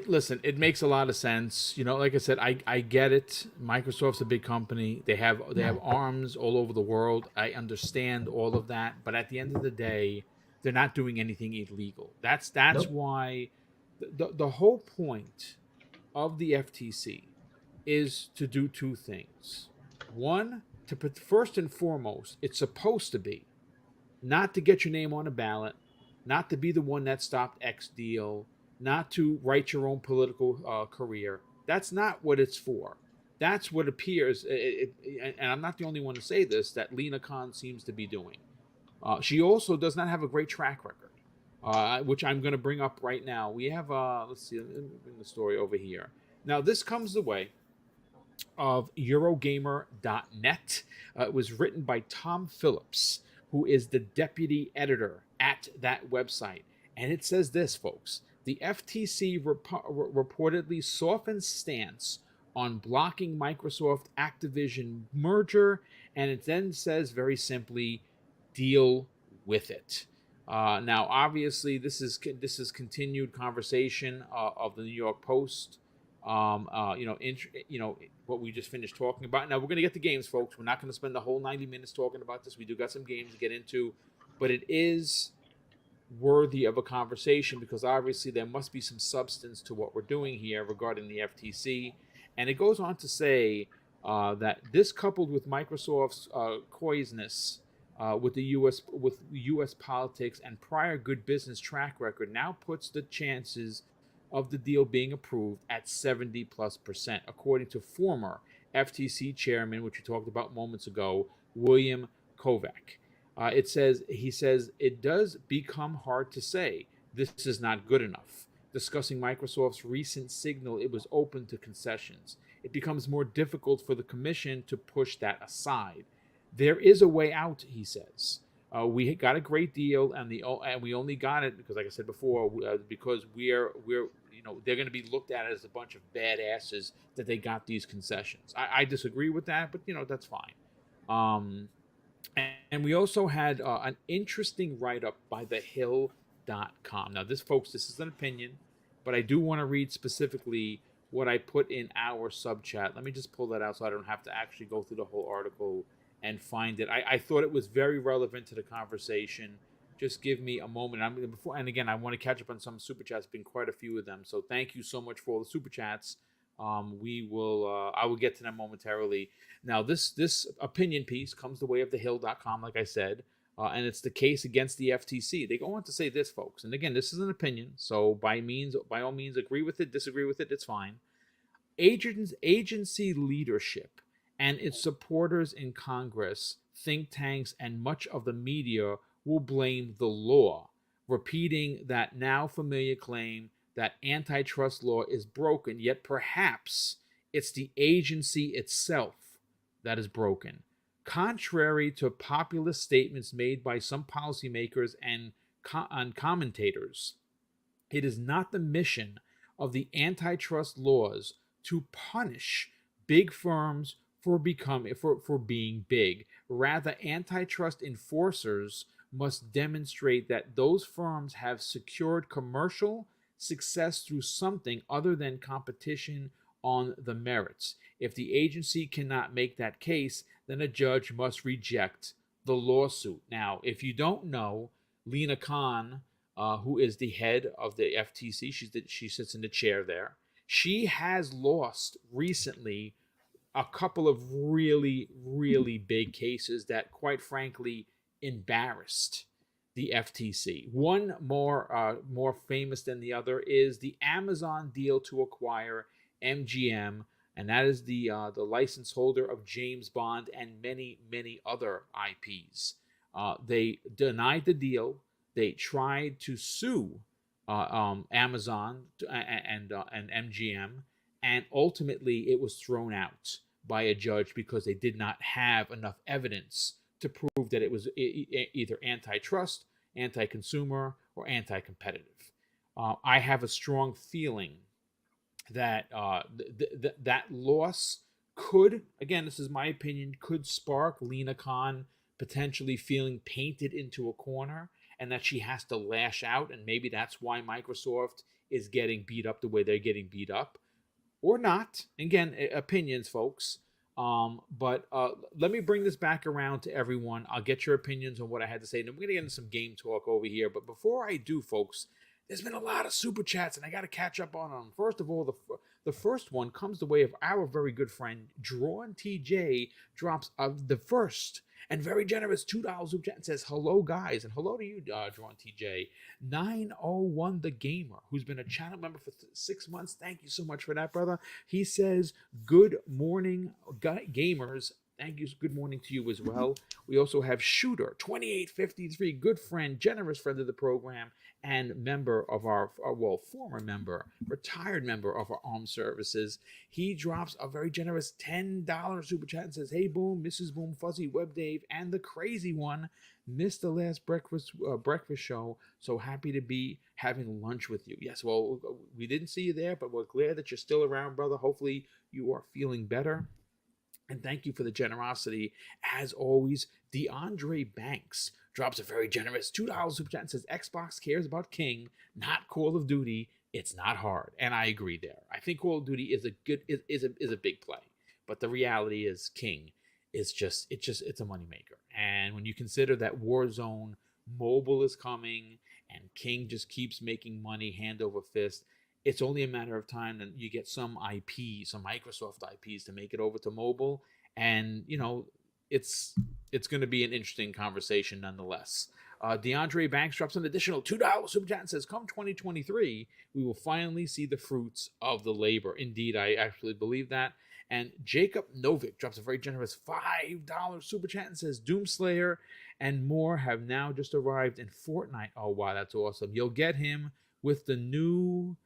listen, it makes a lot of sense. Like I said, I get it. Microsoft's a big company. They have arms all over the world. I understand all of that, but at the end of the day, they're not doing anything illegal. That's why the whole point of the FTC is to do two things. One, to put, first and foremost, it's supposed to be not to get your name on a ballot, not to be the one that stopped X deal, not to write your own political career. That's not what it's for. That's what appears, and I'm not the only one to say this, that Lena Khan seems to be doing. She also does not have a great track record, which I'm going to bring up right now. We have, let's see, let me bring the story over here. Now, this comes the way of Eurogamer.net. It was written by Tom Phillips, who is the deputy editor at that website. And it says this, folks: the FTC reportedly softened stance on blocking Microsoft Activision merger, and it then says very simply, deal with it. Now, obviously, this is continued conversation of the New York Post. What we just finished talking about. Now we're going to get to games, folks. We're not going to spend the whole 90 minutes talking about this. We do got some games to get into, but it is worthy of a conversation because obviously there must be some substance to what we're doing here regarding the FTC. And it goes on to say that this, coupled with Microsoft's coysness with U.S. politics and prior good business track record, now puts the chances of the deal being approved at 70+%, according to former FTC chairman, which we talked about moments ago, William Kovac. He says it does become hard to say this is not good enough. Discussing Microsoft's recent signal it was open to concessions, it becomes more difficult for the commission to push that aside. There is a way out, he says. We got a great deal, and we only got it because, like I said before, because we're they're going to be looked at as a bunch of badasses that they got these concessions. I disagree with that, but that's fine. And we also had an interesting write-up by thehill.com. Now, this is an opinion, but I do want to read specifically what I put in our sub chat. Let me just pull that out so I don't have to actually go through the whole article and find it. I thought it was very relevant to the conversation. Just give me a moment. And again, I want to catch up on some super chats. Been quite a few of them, so thank you so much for all the super chats. I will get to them momentarily. Now, this opinion piece comes the way of thehill.com, like I said, and it's the case against the FTC. They go on to say this, folks, and again, this is an opinion, so by all means, agree with it, disagree with it, it's fine. Agency leadership and its supporters in Congress, think tanks, and much of the media will blame the law, repeating that now familiar claim that antitrust law is broken, yet perhaps it's the agency itself that is broken. Contrary to populist statements made by some policymakers and commentators, it is not the mission of the antitrust laws to punish big firms for being big. Rather, antitrust enforcers must demonstrate that those firms have secured commercial success through something other than competition on the merits. If the agency cannot make that case, then a judge must reject the lawsuit. Now, if you don't know, Lena Khan, who is the head of the FTC, she sits in the chair there. She has lost recently a couple of really, really big cases that, quite frankly, embarrassed the FTC. One more famous than the other is the Amazon deal to acquire MGM, and that is the license holder of James Bond and many, many other IPs. They denied the deal. They tried to sue Amazon and MGM, and ultimately it was thrown out by a judge because they did not have enough evidence to prove that it was either antitrust, anti-consumer, or anti-competitive. I have a strong feeling that that loss could, again, this is my opinion, could spark Lena Khan potentially feeling painted into a corner, and that she has to lash out, and maybe that's why Microsoft is getting beat up the way they're getting beat up, or not. Again, opinions, folks. But let me bring this back around to everyone. I'll get your opinions on what I had to say, and then we're going to get into some game talk over here. But before I do, folks, there's been a lot of super chats, and I got to catch up on them. First of all, the first one comes the way of our very good friend, Drawn TJ, drops the first And very generous $2 super chat and says, hello, guys. And hello to you, Drawn TJ. 901 The Gamer, who's been a channel member for 6 months. Thank you so much for that, brother. He says, good morning, gamers. Thank you. Good morning to you as well. We also have Shooter 2853, good friend, generous friend of the program, and member of our former member, retired member of our armed services. He drops a very generous $10 super chat and says, hey, Boom, Mrs. Boom, Fuzzy, Web Dave, and the crazy one. Missed the last breakfast show. So happy to be having lunch with you. Yes, well, we didn't see you there, but we're glad that you're still around, brother. Hopefully you are feeling better. And thank you for the generosity. As always, DeAndre Banks drops a very generous $2 super chat and says, Xbox cares about King, not Call of Duty. It's not hard. And I agree there. I think Call of Duty is a big play. But the reality is King is it's a moneymaker. And when you consider that Warzone mobile is coming and King just keeps making money hand over fist, it's only a matter of time that you get some IP, some Microsoft IPs to make it over to mobile. And, it's going to be an interesting conversation nonetheless. DeAndre Banks drops an additional $2 super chat and says, come 2023, we will finally see the fruits of the labor. Indeed, I actually believe that. And Jacob Novick drops a very generous $5 super chat and says, Doomslayer and more have now just arrived in Fortnite. Oh, wow, that's awesome. You'll get him with the new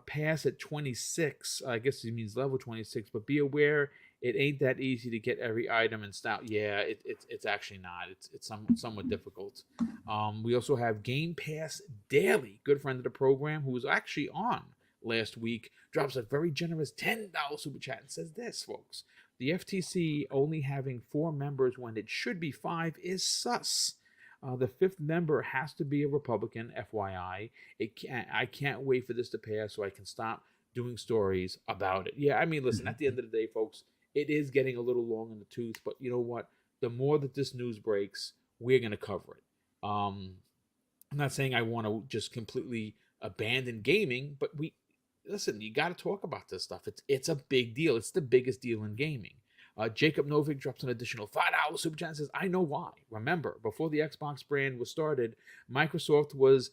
pass at 26. I guess he means level 26, but be aware it ain't that easy to get every item and style. Yeah, it's actually not. It's somewhat difficult. We also have Game Pass Daily, good friend of the program, who was actually on last week, drops a very generous $10 super chat and says this, folks: the FTC only having 4 members when it should be 5 is sus. The 5th member has to be a Republican, FYI. I can't wait for this to pass so I can stop doing stories about it. Yeah, I mean, listen, at the end of the day, folks, it is getting a little long in the tooth, but you know what? The more that this news breaks, we're going to cover it. I'm not saying I want to just completely abandon gaming, but listen, you got to talk about this stuff. It's a big deal. It's the biggest deal in gaming. Jacob Novick drops an additional $5 super chat and says, I know why. Remember, before the Xbox brand was started, Microsoft was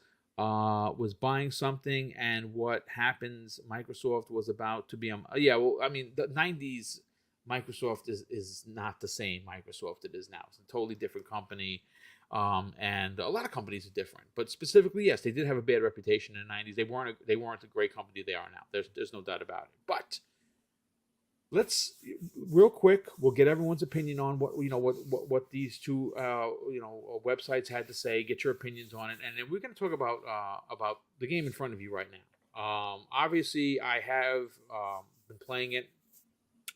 buying something, and what happens, Microsoft was about to be the 90s Microsoft is not the same Microsoft it is now. It's a totally different company. And a lot of companies are different, but specifically, yes, they did have a bad reputation in the 90s. They weren't a great company they are now. There's no doubt about it. But let's real quick, we'll get everyone's opinion on what these two websites had to say. Get your opinions on it, and then we're going to talk about the game in front of you right now. Obviously, I have been playing it.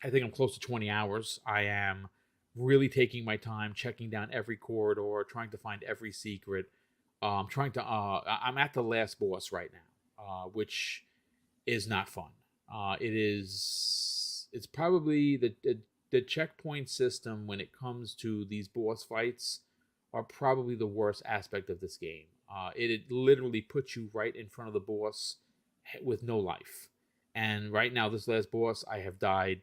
I think I'm close to 20 hours. I am really taking my time, checking down every corridor, trying to find every secret. I'm at the last boss right now, which is not fun. It's probably the checkpoint system when it comes to these boss fights are probably the worst aspect of this game. It literally puts you right in front of the boss with no life. And right now, this last boss, I have died,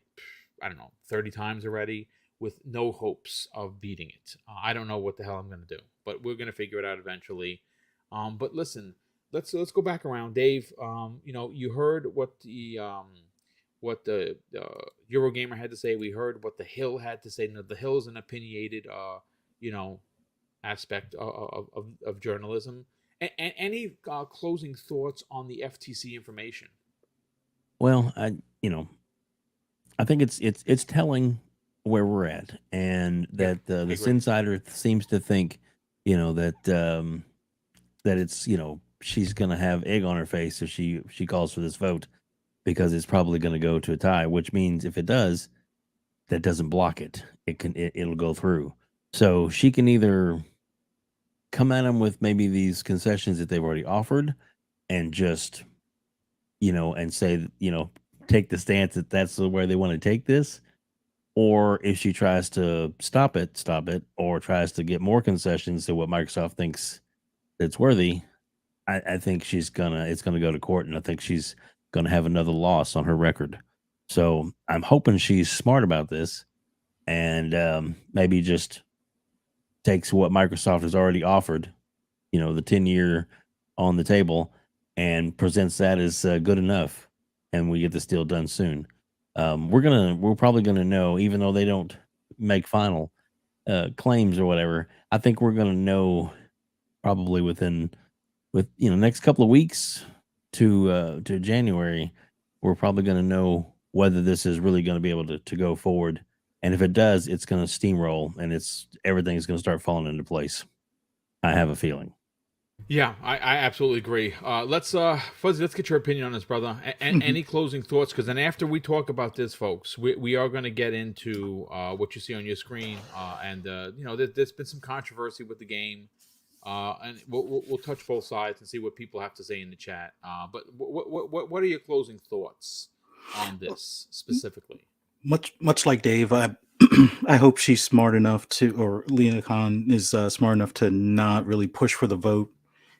30 times already, with no hopes of beating it. I don't know what the hell I'm going to do, but we're going to figure it out eventually. But listen, let's go back around, Dave. You heard what the Eurogamer had to say. We heard what the Hill had to say. Now, the Hill is an opinionated, aspect of journalism. And any closing thoughts on the FTC information? Well, I think it's telling where we're at, and that this insider seems to think, that it's, she's gonna have egg on her face if she calls for this vote, because it's probably going to go to a tie, which means if it does, that doesn't block it. It'll go through. So she can either come at them with maybe these concessions that they've already offered, and just, and say, take the stance that that's where they want to take this. Or if she tries to stop it, or tries to get more concessions to what Microsoft thinks it's worthy, I think it's gonna go to court, and I think she's gonna have another loss on her record. So I'm hoping she's smart about this, and maybe just takes what Microsoft has already offered, the 10-year on the table, and presents that as good enough, and we get this deal done soon. We're probably gonna know, even though they don't make final claims or whatever. I think we're gonna know probably with next couple of weeks to January. We're probably gonna know whether this is really gonna be able to go forward, and if it does, it's gonna steamroll, and everything's gonna start falling into place. I have a feeling. Yeah, I absolutely agree. Fuzzy, let's get your opinion on this, brother. Any closing thoughts? Because then after we talk about this, folks, we are going to get into what you see on your screen, and there's been some controversy with the game, and we'll touch both sides and see what people have to say in the chat. But what are your closing thoughts on this specifically? Much like Dave, I I hope she's smart enough or Lena Khan is smart enough to not really push for the vote.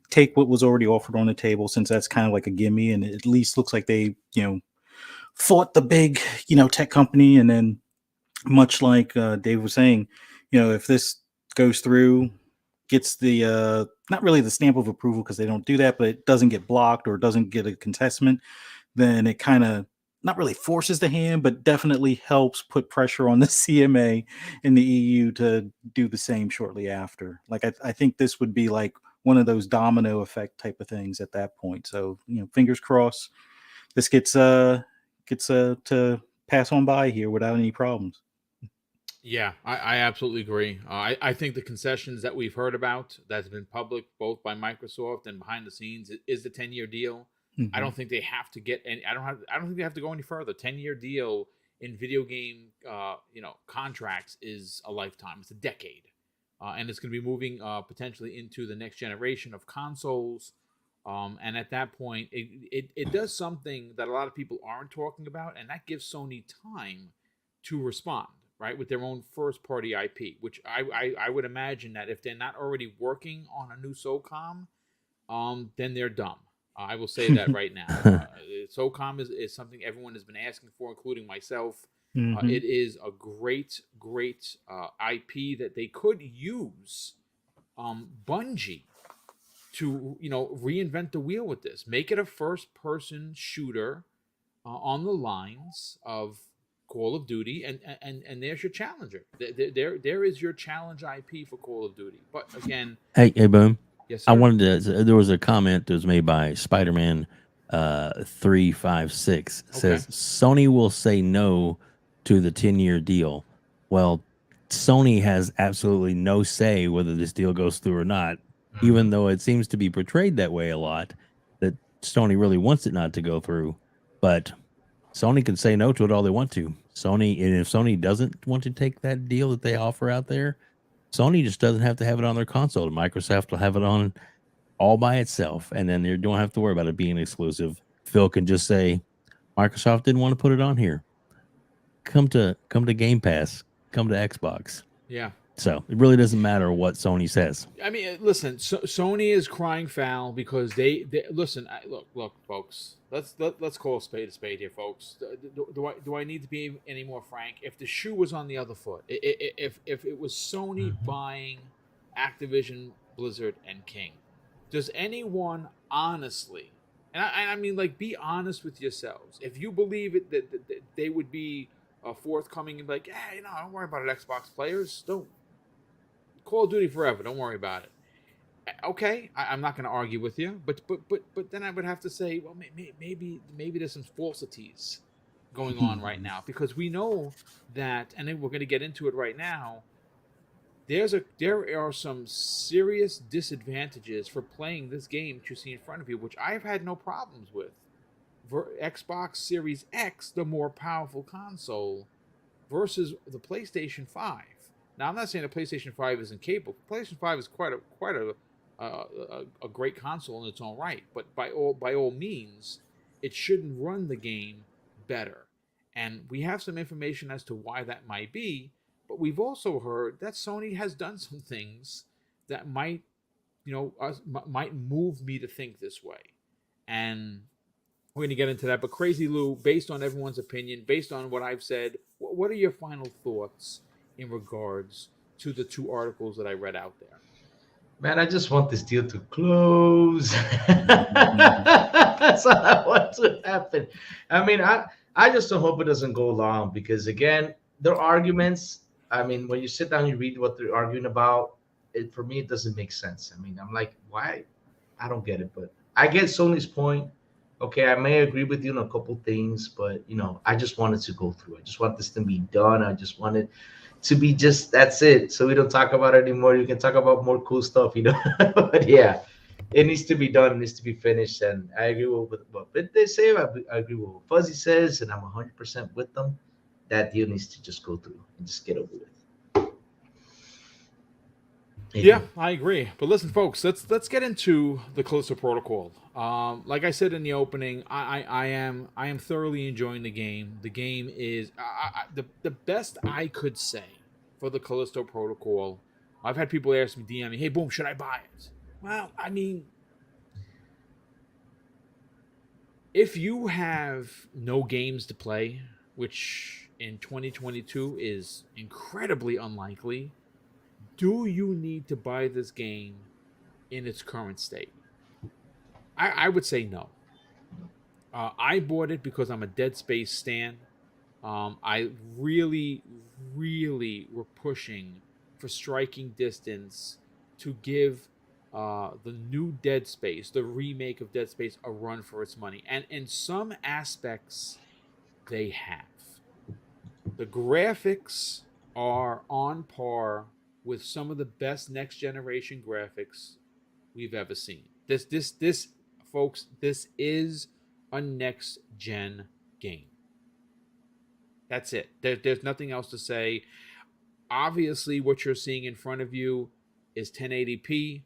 Take what was already offered on the table, since that's kind of like a gimme, and it at least looks like they, fought the big, tech company. And then, much like Dave was saying, if this goes through, gets the not really the stamp of approval, because they don't do that, but it doesn't get blocked or doesn't get a contestment, then it kind of not really forces the hand, but definitely helps put pressure on the CMA and the EU to do the same shortly after. Like, I think this would be like one of those domino effect type of things at that point. So, fingers crossed this gets to pass on by here without any problems. Yeah, I absolutely agree. I think the concessions that we've heard about that's been public both by Microsoft and behind the scenes is the 10-year deal. Mm-hmm. I don't think they have to get any. I don't think they have to go any further. 10-year deal in video game, contracts is a lifetime. It's a decade, and it's going to be moving potentially into the next generation of consoles. And at that point, it does something that a lot of people aren't talking about, and that gives Sony time to respond, right, with their own first-party IP, which I would imagine that if they're not already working on a new SOCOM, then they're dumb. I will say that right now. SOCOM is something everyone has been asking for, including myself. Mm-hmm. It is a great IP that they could use Bungie to reinvent the wheel with this. Make it a first-person shooter on the lines of Call of Duty, and there's your challenger. There is your challenge IP for Call of Duty. But again, hey, Boom. Yes, sir. I wanted to. There was a comment that was made by Spider-Man 356. Says Sony will say no to the 10-year deal. Well, Sony has absolutely no say whether this deal goes through or not, even though it seems to be portrayed that way a lot, that Sony really wants it not to go through. But Sony can say no to it all they want to. And if Sony doesn't want to take that deal that they offer out there, Sony just doesn't have to have it on their console. Microsoft will have it on all by itself, and then they don't have to worry about it being exclusive. Phil can just say, Microsoft didn't want to put it on here. Come to Game Pass. Come to Xbox. Yeah. So it really doesn't matter what Sony says. I mean, listen. Sony is crying foul because they listen. Look, folks. Let's call a spade here, folks. Do I need to be any more frank? If the shoe was on the other foot, if it was Sony buying Activision, Blizzard, and King, does anyone honestly, and I mean, like, be honest with yourselves. If you believe it that they would be forthcoming and be like, hey, no, don't worry about it, Xbox players. Don't. Call of Duty forever. Don't worry about it. Okay, I'm not going to argue with you, but then I would have to say, well, maybe there's some falsities going on right now, because we know that, and then we're going to get into it right now. There are some serious disadvantages for playing this game that you see in front of you, which I've had no problems with. For Xbox Series X, the more powerful console, versus the PlayStation 5. Now, I'm not saying the PlayStation 5 isn't capable. PlayStation 5 is quite a great console in its own right, but by all means, it shouldn't run the game better. And we have some information as to why that might be, but we've also heard that Sony has done some things that might move me to think this way. And we're going to get into that. But Crazy Lou, based on everyone's opinion, based on what I've said, what are your final thoughts in regards to the two articles that I read out there. Man, I just want this deal to close. That's all I want to happen. I mean, I just don't hope it doesn't go long because again, their arguments. I mean, when you sit down, you read what they're arguing about. It for me, it doesn't make sense. I mean, I'm like, why? I don't get it, but I get Sony's point. Okay, I may agree with you on a couple things, but I just wanted to go through. I just want this to be done. I just wanted to be just that's it. So we don't talk about it anymore. You can talk about more cool stuff. But yeah, it needs to be done. It needs to be finished. And I agree with what they say. I agree with what Fuzzy says, and I'm 100% with them. That deal needs to just go through and just get over with. Yeah, I agree. But listen, folks, let's get into the Callisto Protocol. Like I said in the opening, I am thoroughly enjoying the game. The game is the best I could say for the Callisto Protocol. I've had people ask me, DM me, "Hey, Boom, should I buy it?" Well, I mean, if you have no games to play, which in 2022 is incredibly unlikely, do you need to buy this game in its current state? I would say no. I bought it because I'm a Dead Space stan. I really, really were pushing for striking distance to give the new Dead Space, the remake of Dead Space, a run for its money. And in some aspects, they have. The graphics are on par with some of the best next generation graphics we've ever seen. This, folks, this is a next gen game. That's it. There's nothing else to say. Obviously, what you're seeing in front of you is 1080p.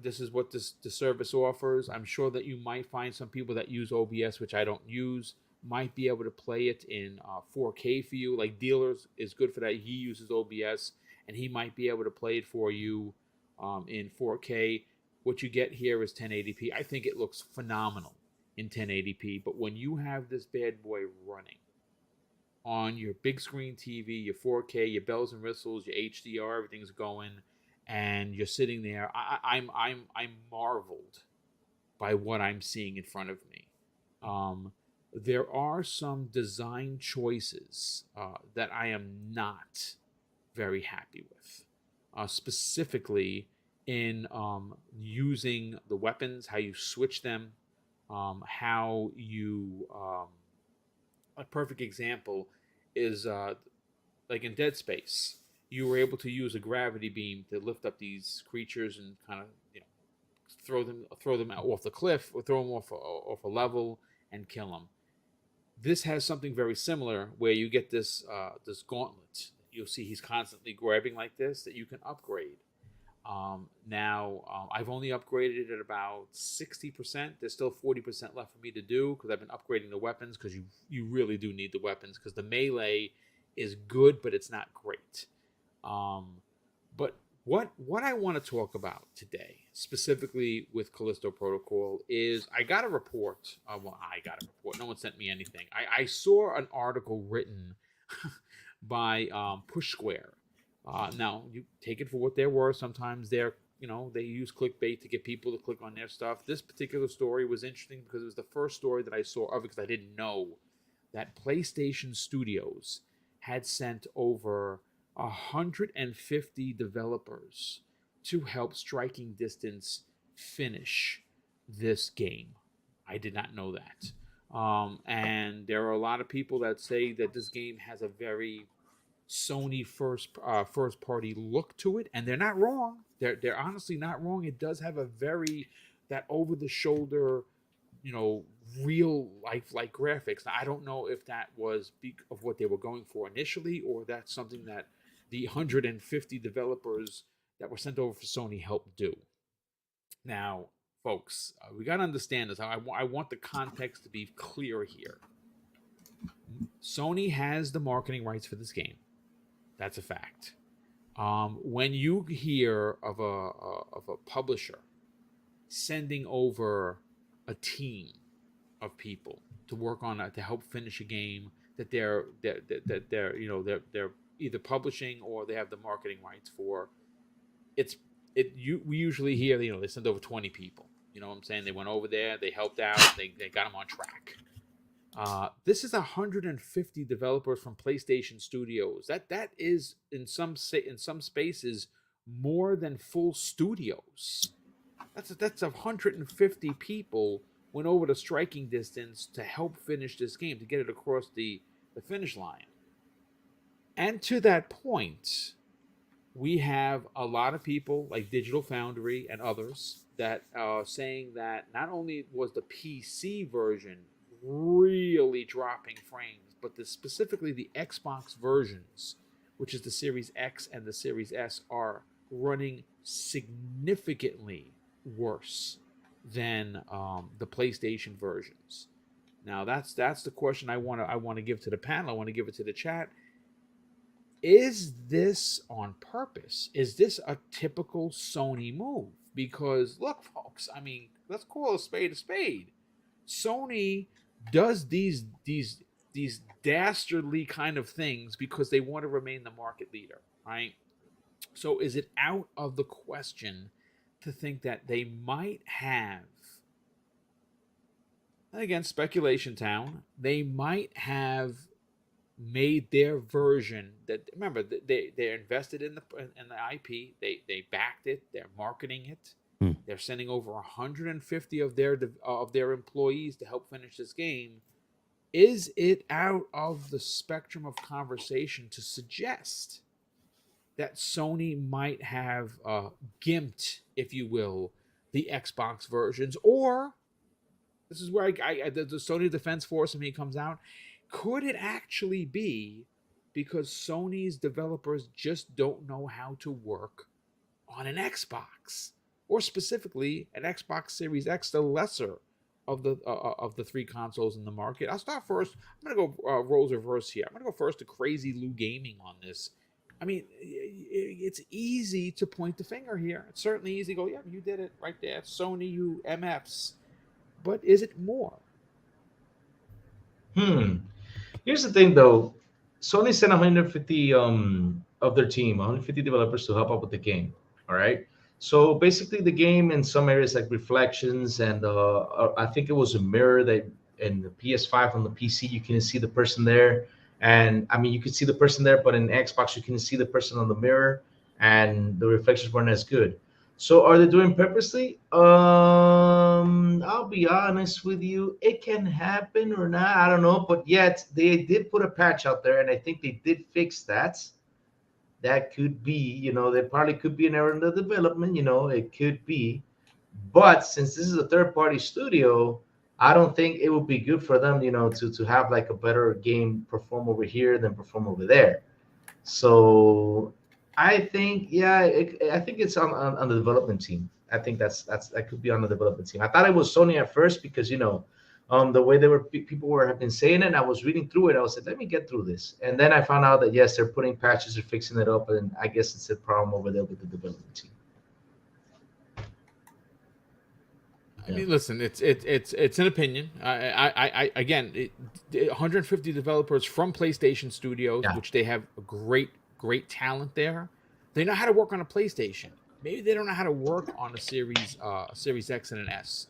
This is what the service offers. I'm sure that you might find some people that use OBS, which I don't use, might be able to play it in 4K for you. Like Dealers is good for that. He uses OBS, and he might be able to play it for you in 4K. What you get here is 1080p. I think it looks phenomenal in 1080p. But when you have this bad boy running on your big screen TV, your 4K, your bells and whistles, your HDR, everything's going, and you're sitting there, I'm marveled by what I'm seeing in front of me. There are some design choices that I am not very happy with, specifically in using the weapons, how you switch them, how you a perfect example is like in Dead Space, you were able to use a gravity beam to lift up these creatures and kind of throw them out off the cliff or throw them off a level and kill them. This has something very similar where you get this gauntlet. You'll see he's constantly grabbing like this that you can upgrade. Now, I've only upgraded it at about 60%. There's still 40% left for me to do because I've been upgrading the weapons because you really do need the weapons because the melee is good, but it's not great. But what I want to talk about today, specifically with Callisto Protocol, is I got a report. Well, I got a report. No one sent me anything. I saw an article written by Push Square. Now, you take it for what they're worth. Sometimes they use clickbait to get people to click on their stuff. This particular story was interesting because it was the first story that I saw of it because I didn't know that PlayStation Studios had sent over 150 developers to help Striking Distance finish this game. I did not know that. And there are a lot of people that say that this game has a very Sony first party look to it, and they're not wrong. They're honestly not wrong. It does have a very that over the shoulder, real life like graphics. Now, I don't know if that was of what they were going for initially, or that's something that the 150 developers that were sent over for Sony helped do. Now, folks, we got to understand this. I want the context to be clear here. Sony has the marketing rights for this game. That's a fact. When you hear of a publisher sending over a team of people to work on to help finish a game that they're either publishing or they have the marketing rights for. We usually hear, they sent over 20 people. You know what I'm saying? They went over there, they helped out, they got them on track. This is 150 developers from PlayStation Studios. That is in some spaces more than full studios. That's 150 people went over the striking distance to help finish this game, to get it across the finish line. And to that point, we have a lot of people like Digital Foundry and others that are saying that not only was the PC version really dropping frames, but specifically the Xbox versions, which is the Series X and the Series S, are running significantly worse than the PlayStation versions. Now that's the question I want to give to the panel. I want to give it to the chat. Is this on purpose? Is this a typical Sony move? Because look, folks, I mean, let's call a spade a spade. Sony does these dastardly kind of things because they want to remain the market leader, right? So is it out of the question to think that they might have, and again, speculation town, they might have made their version that, remember, they're invested in the IP, they backed it, they're marketing it, they're sending over 150 of their employees to help finish this game. Is it out of the spectrum of conversation to suggest that Sony might have gimped, if you will, the Xbox versions? Or, this is where the Sony Defense Force in me comes out, could it actually be because Sony's developers just don't know how to work on an Xbox, or specifically an Xbox Series X, the lesser of the three consoles in the market? I'll start first. I'm going to go roles reverse here. I'm going to go first to Crazy Lou Gaming on this. I mean, it's easy to point the finger here. It's certainly easy to go, yeah, you did it right there. Sony, you MFs. But is it more? Here's the thing, though. Sony sent 150 of their team, 150 developers to help out with the game. All right. So basically, the game in some areas like reflections, and I think it was a mirror that in the PS5 on the PC you can see the person there, and I mean you could see the person there, but in Xbox you can see the person on the mirror, and the reflections weren't as good. So are they doing purposely? I'll be honest with you. It can happen or not. I don't know. But yet they did put a patch out there, and I think they did fix that. That could be, there probably could be an error in the development. It could be. But since this is a third-party studio, I don't think it would be good for them, to have like a better game perform over here than perform over there. So I think, I think it's on the development team. I think that could be on the development team. I thought it was Sony at first because the way people have been saying it. And I was reading through it. I was like, let me get through this, and then I found out that yes, they're putting patches, they're fixing it up, and I guess it's a problem over there with the development team. I mean, listen, it's an opinion. I again, 150 developers from PlayStation Studios, which they have a great talent there. They know how to work on a PlayStation. Maybe they don't know how to work on a Series X and an S.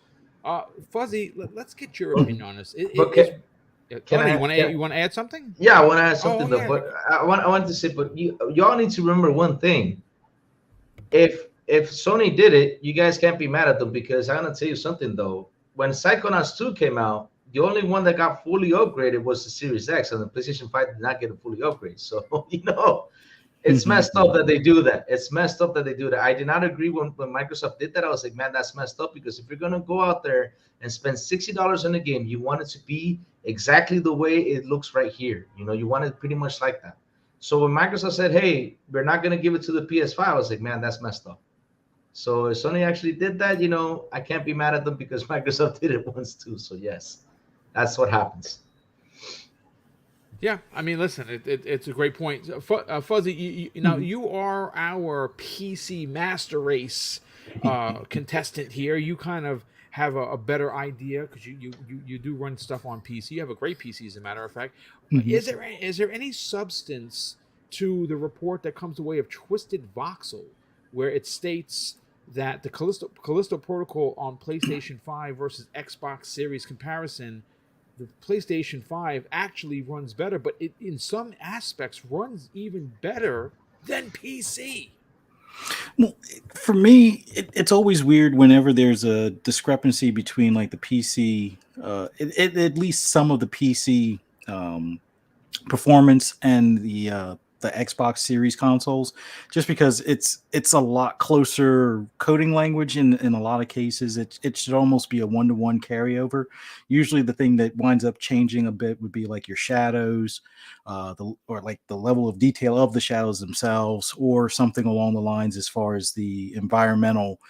Fuzzy, let's get your opinion on this. You want to add something? Yeah, I want to add something though. But I want to say, but y'all need to remember one thing. If Sony did it, you guys can't be mad at them, because I'm gonna tell you something though. When Psychonauts 2 came out, the only one that got fully upgraded was the Series X, and the PlayStation 5 did not get a fully upgrade. So it's messed up that they do that. It's messed up that they do that. I did not agree when Microsoft did that. I was like, man, that's messed up, because if you're gonna go out there and spend $60 on a game, you want it to be exactly the way it looks right here. You want it pretty much like that. So when Microsoft said, hey, we're not gonna give it to the PS5, I was like, man, that's messed up. So if Sony actually did that, I can't be mad at them, because Microsoft did it once too. So yes, that's what happens. Yeah, I mean, listen, it's a great point. Fuzzy, you are our PC Master Race contestant here. You kind of have a better idea, because you do run stuff on PC. You have a great PC, as a matter of fact. Mm-hmm. Is there any substance to the report that comes the way of Twisted Voxel, where it states that the Callisto Protocol on PlayStation 5 versus Xbox Series comparison, the PlayStation 5 actually runs better, but it in some aspects runs even better than PC. Well, for me, it's always weird whenever there's a discrepancy between like the PC, at least some of the PC performance and the Xbox Series consoles, just because it's a lot closer coding language in a lot of cases. It should almost be a 1-to-1 carryover. Usually, the thing that winds up changing a bit would be like your shadows, or like the level of detail of the shadows themselves, or something along the lines as far as the environmental,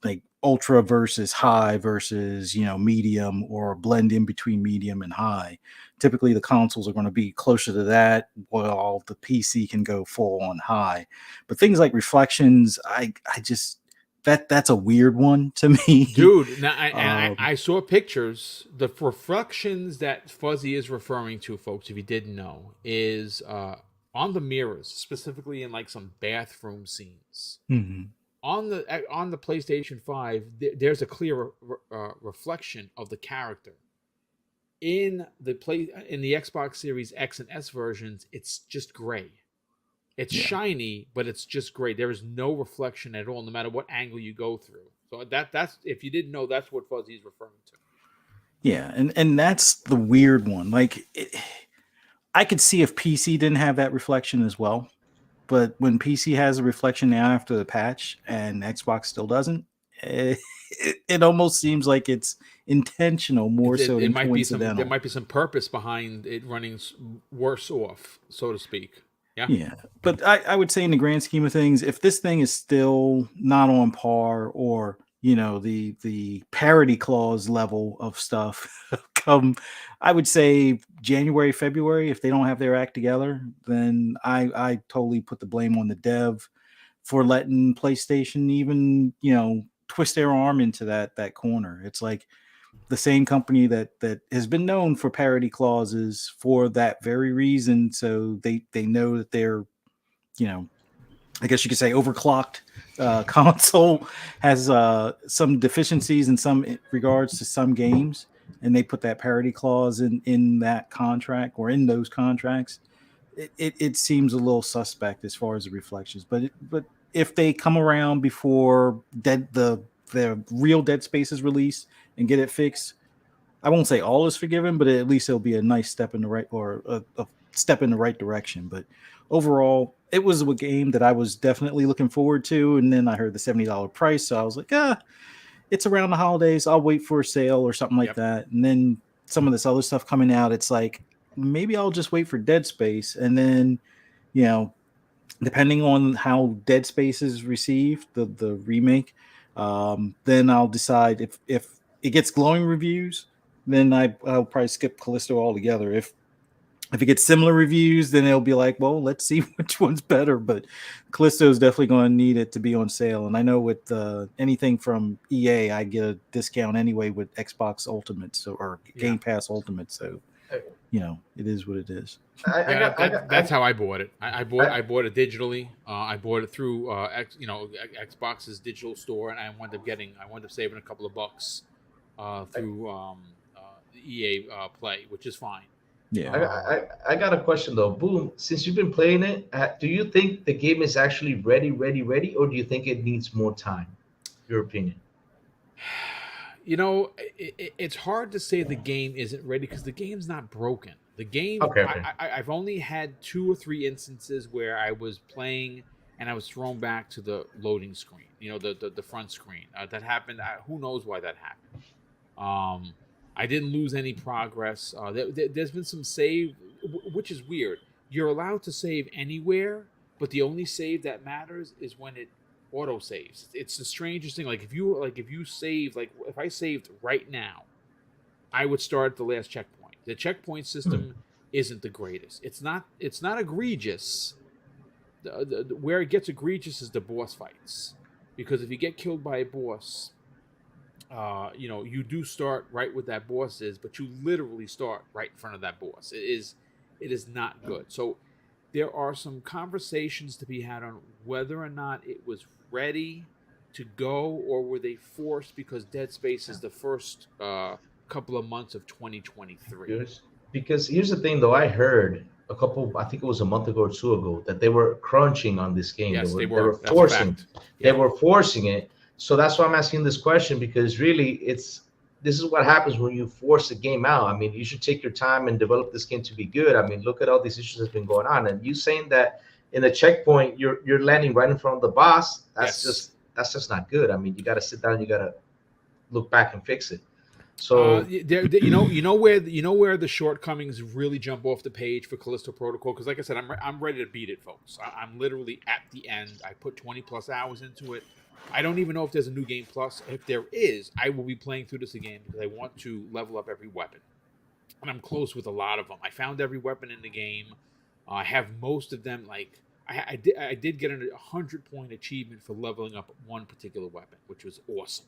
like ultra versus high versus medium, or blend in between medium and high. Typically the consoles are going to be closer to that, while the PC can go full on high. But things like reflections, I just that's a weird one to me, dude. Now I saw pictures. The reflections that Fuzzy is referring to, folks, if you didn't know, is on the mirrors, specifically in like some bathroom scenes. Mm-hmm. On the PlayStation 5, there's a clear reflection of the character. In the Xbox Series X and S versions, it's just gray. It's shiny, but it's just gray. There is no reflection at all, no matter what angle you go through. So that's if you didn't know, that's what Fuzzy's referring to. Yeah, and that's the weird one. Like, I could see if PC didn't have that reflection as well. But when PC has a reflection now after the patch and Xbox still doesn't, it almost seems like it's intentional more so than coincidental. There might be some purpose behind it running worse off, so to speak. Yeah. But I would say in the grand scheme of things, if this thing is still not on par, or the parity clause level of stuff come, I would say January, February, if they don't have their act together, then I totally put the blame on the dev for letting PlayStation even, twist their arm into that corner. It's like the same company that has been known for parity clauses for that very reason. So they know that they're, I guess you could say overclocked console has some deficiencies in some regards to some games, and they put that parity clause in that contract, or in those contracts. It seems a little suspect as far as the reflections, but if they come around before the real Dead Space is released and get it fixed, I won't say all is forgiven, but at least it'll be a nice step in the right, or a step in the right direction. But overall, it was a game that I was definitely looking forward to. And then I heard the $70 price, so I was like, it's around the holidays. I'll wait for a sale or something like that. And then some of this other stuff coming out, it's like, maybe I'll just wait for Dead Space. And then, depending on how Dead Space is received, the remake, then I'll decide if it gets glowing reviews, then I'll probably skip Callisto altogether. If it gets similar reviews, then it'll be like, well, let's see which one's better. But Callisto is definitely going to need it to be on sale. And I know with anything from EA, I get a discount anyway with Xbox Ultimate, or Game Pass Ultimate. So, it is what it is. That's how I bought it. I bought it digitally. I bought it through Xbox's digital store, and I wound up saving a couple of bucks through the EA Play, which is fine. Yeah. I got a question though. Boom, since you've been playing it, do you think the game is actually ready, or do you think it needs more time? Your opinion? It's hard to say the game isn't ready, because the game's not broken. The game, okay. I've only had 2 or 3 instances where I was playing and I was thrown back to the loading screen, the front screen. That happened. Who knows why that happened? I didn't lose any progress. There's been some save, which is weird. You're allowed to save anywhere, but the only save that matters is when it auto saves. It's the strangest thing. If you save, if I saved right now, I would start at the last checkpoint. The checkpoint system isn't the greatest. It's not egregious. Where it gets egregious is the boss fights, because if you get killed by a boss, you do start right where that boss is, but you literally start right in front of that boss. It is not good. So there are some conversations to be had on whether or not it was ready to go, or were they forced because Dead Space is the first couple of months of 2023. Because here's the thing, though. I heard I think it was a month ago or two ago, that they were crunching on this game. Yes, They were That's forcing. fact. They Yeah. were forcing it. So that's why I'm asking this question, because really, this is what happens when you force a game out. I mean, you should take your time and develop this game to be good. I mean, look at all these issues that's been going on, and you saying that in the checkpoint you're landing right in front of the boss. Yes. That's just not good. I mean, you got to sit down, you got to look back and fix it. So you know where the shortcomings really jump off the page for Callisto Protocol, because like I said, I'm ready to beat it, folks. I'm literally at the end. I put 20 plus hours into it. I don't even know if there's a new game plus. If there is, I will be playing through this again because I want to level up every weapon, and I'm close with a lot of them. I found every weapon in the game. I have most of them. Like I did get a 100-point achievement for leveling up one particular weapon, which was awesome.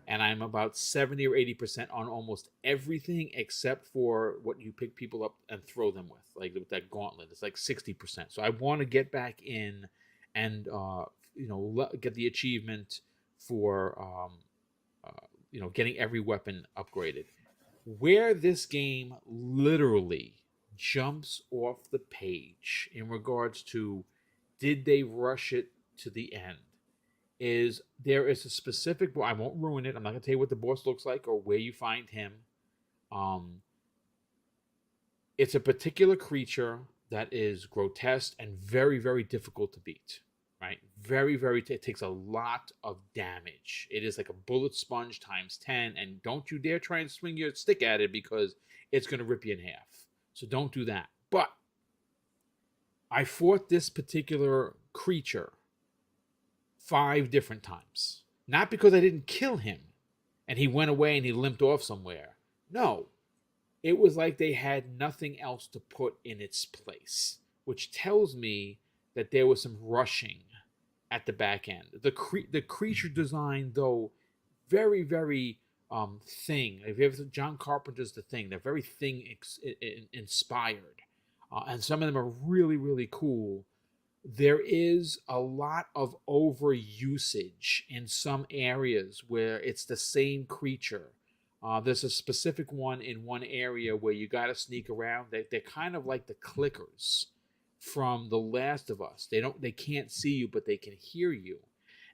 And I'm about 70 or 80% on almost everything except for what you pick people up and throw them with, like with that gauntlet. It's like 60%. So I want to get back in and get the achievement for getting every weapon upgraded. Where this game literally jumps off the page in regards to did they rush it to the end, is there is a specific, I won't ruin it, I'm not going to tell you what the boss looks like or where you find him. It's a particular creature that is grotesque and very, very difficult to beat, right? Very, very, it takes a lot of damage. It is like a bullet sponge times 10, and don't you dare try and swing your stick at it because it's going to rip you in half. So don't do that. But I fought this particular creature 5 different times. Not because I didn't kill him and he went away and he limped off somewhere. No. It was like they had nothing else to put in its place, which tells me that there was some rushing at the back end. The creature design, though, very, very Thing. If you ever John Carpenter's The Thing, they're very Thing inspired, and some of them are really, really cool. There is a lot of overusage in some areas where it's the same creature. There's a specific one in one area where you got to sneak around. They're kind of like the clickers from The Last of Us. They can't see you, but they can hear you,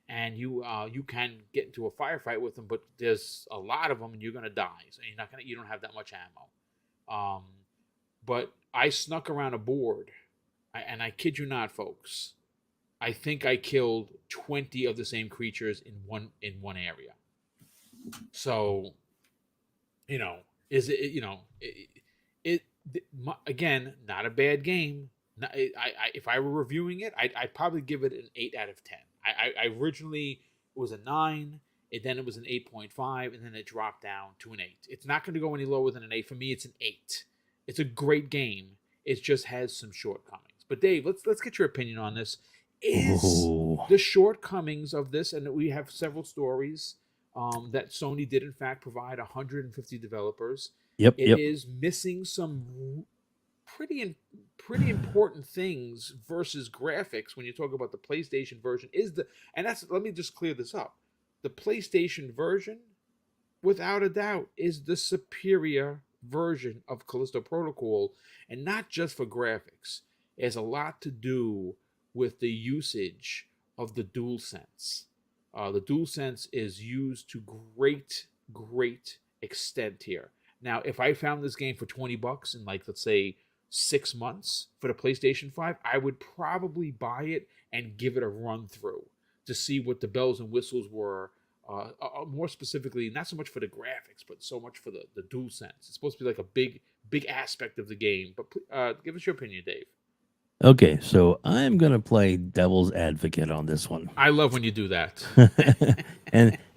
and you can get into a firefight with them. But there's a lot of them, and you're gonna die. So you don't have that much ammo. But I snuck around a board. And I kid you not, folks, I think I killed 20 of the same creatures in one area. So, is it again, not a bad game. If I were reviewing it, I'd probably give it an 8 out of 10. I originally was a 9, and then it was an 8.5, and then it dropped down to an 8. It's not going to go any lower than an 8. For me, it's an 8. It's a great game. It just has some shortcomings. But Dave, let's get your opinion on this. Is the shortcomings of this, and we have several stories that Sony did in fact provide 150 developers. It is missing some pretty important things versus graphics when you talk about the PlayStation version. Let me just clear this up. The PlayStation version, without a doubt, is the superior version of Callisto Protocol, and not just for graphics. It has a lot to do with the usage of the DualSense. The DualSense is used to great extent here. Now, if I found this game for $20 in, like, let's say 6 months for the PlayStation 5, I would probably buy it and give it a run through to see what the bells and whistles were. More specifically, not so much for the graphics, but so much for the DualSense. It's supposed to be like a big aspect of the game. But give us your opinion, Dave. Okay, so I'm gonna play devil's advocate on this one. I love when you do that.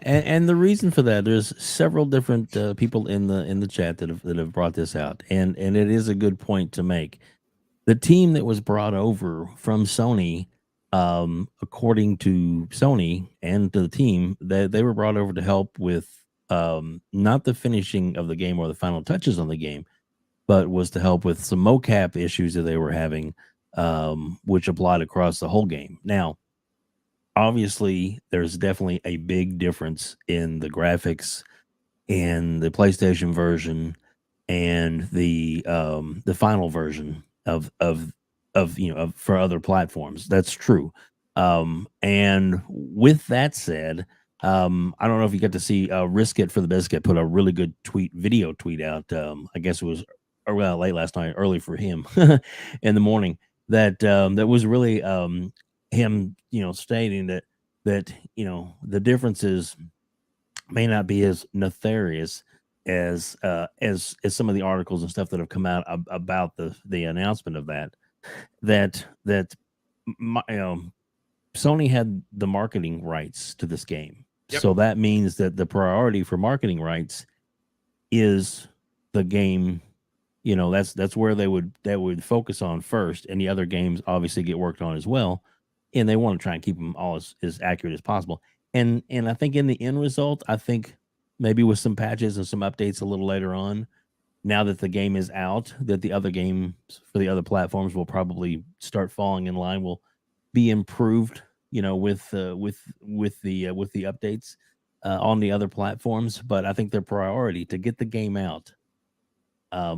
and the reason for that, there's several different people in the chat that have brought this out, and it is a good point to make. The team that was brought over from Sony, according to Sony and to the team, they were brought over to help with not the finishing of the game or the final touches on the game, but was to help with some mocap issues that they were having, which applied across the whole game. Now, obviously, there's definitely a big difference in the graphics in the PlayStation version and the final version of for other platforms. That's true. And with that said, I don't know if you got to see Risk It for the Biscuit put a really good video tweet out. I guess it was late last night, early for him in the morning. That was really him, stating that the differences may not be as nefarious as some of the articles and stuff that have come out about the announcement of that Sony had the marketing rights to this game. Yep. So that means that the priority for marketing rights is the game. That's where they would focus on first, and the other games obviously get worked on as well, and they want to try and keep them all as accurate as possible. And I think in the end result, I think maybe with some patches and some updates a little later on, now that the game is out, that the other games for the other platforms will probably start falling in line, will be improved, with the updates on the other platforms. But I think their priority to get the game out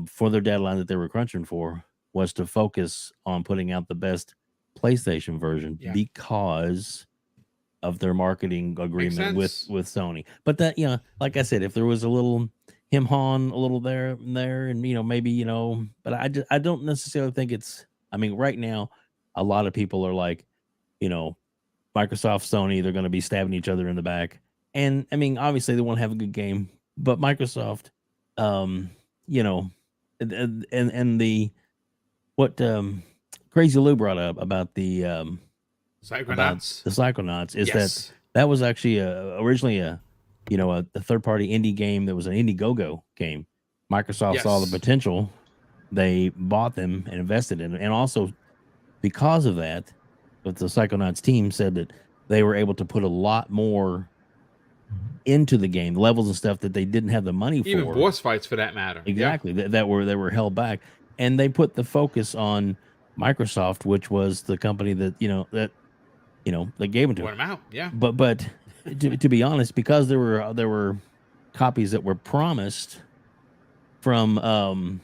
for their deadline that they were crunching for was to focus on putting out the best PlayStation version because of their marketing agreement with Sony. But that, like I said, if there was a little him-hawing a little there and there, and maybe, but I don't necessarily think it's, right now a lot of people are like, Microsoft, Sony, they're going to be stabbing each other in the back. And obviously they want to have a good game, but Microsoft, and what Crazy Lou brought up about the Psychonauts is that was actually originally a third-party indie game that was an Indiegogo game. Microsoft saw the potential, they bought them and invested in it, and also because of that, but the Psychonauts team said that they were able to put a lot more into the game, levels and stuff that they didn't have the money for. Even boss fights, for that matter. Exactly, that were held back, and they put the focus on Microsoft, which was the company that they gave them to. Put them out, yeah. But to be honest, because there were copies that were promised from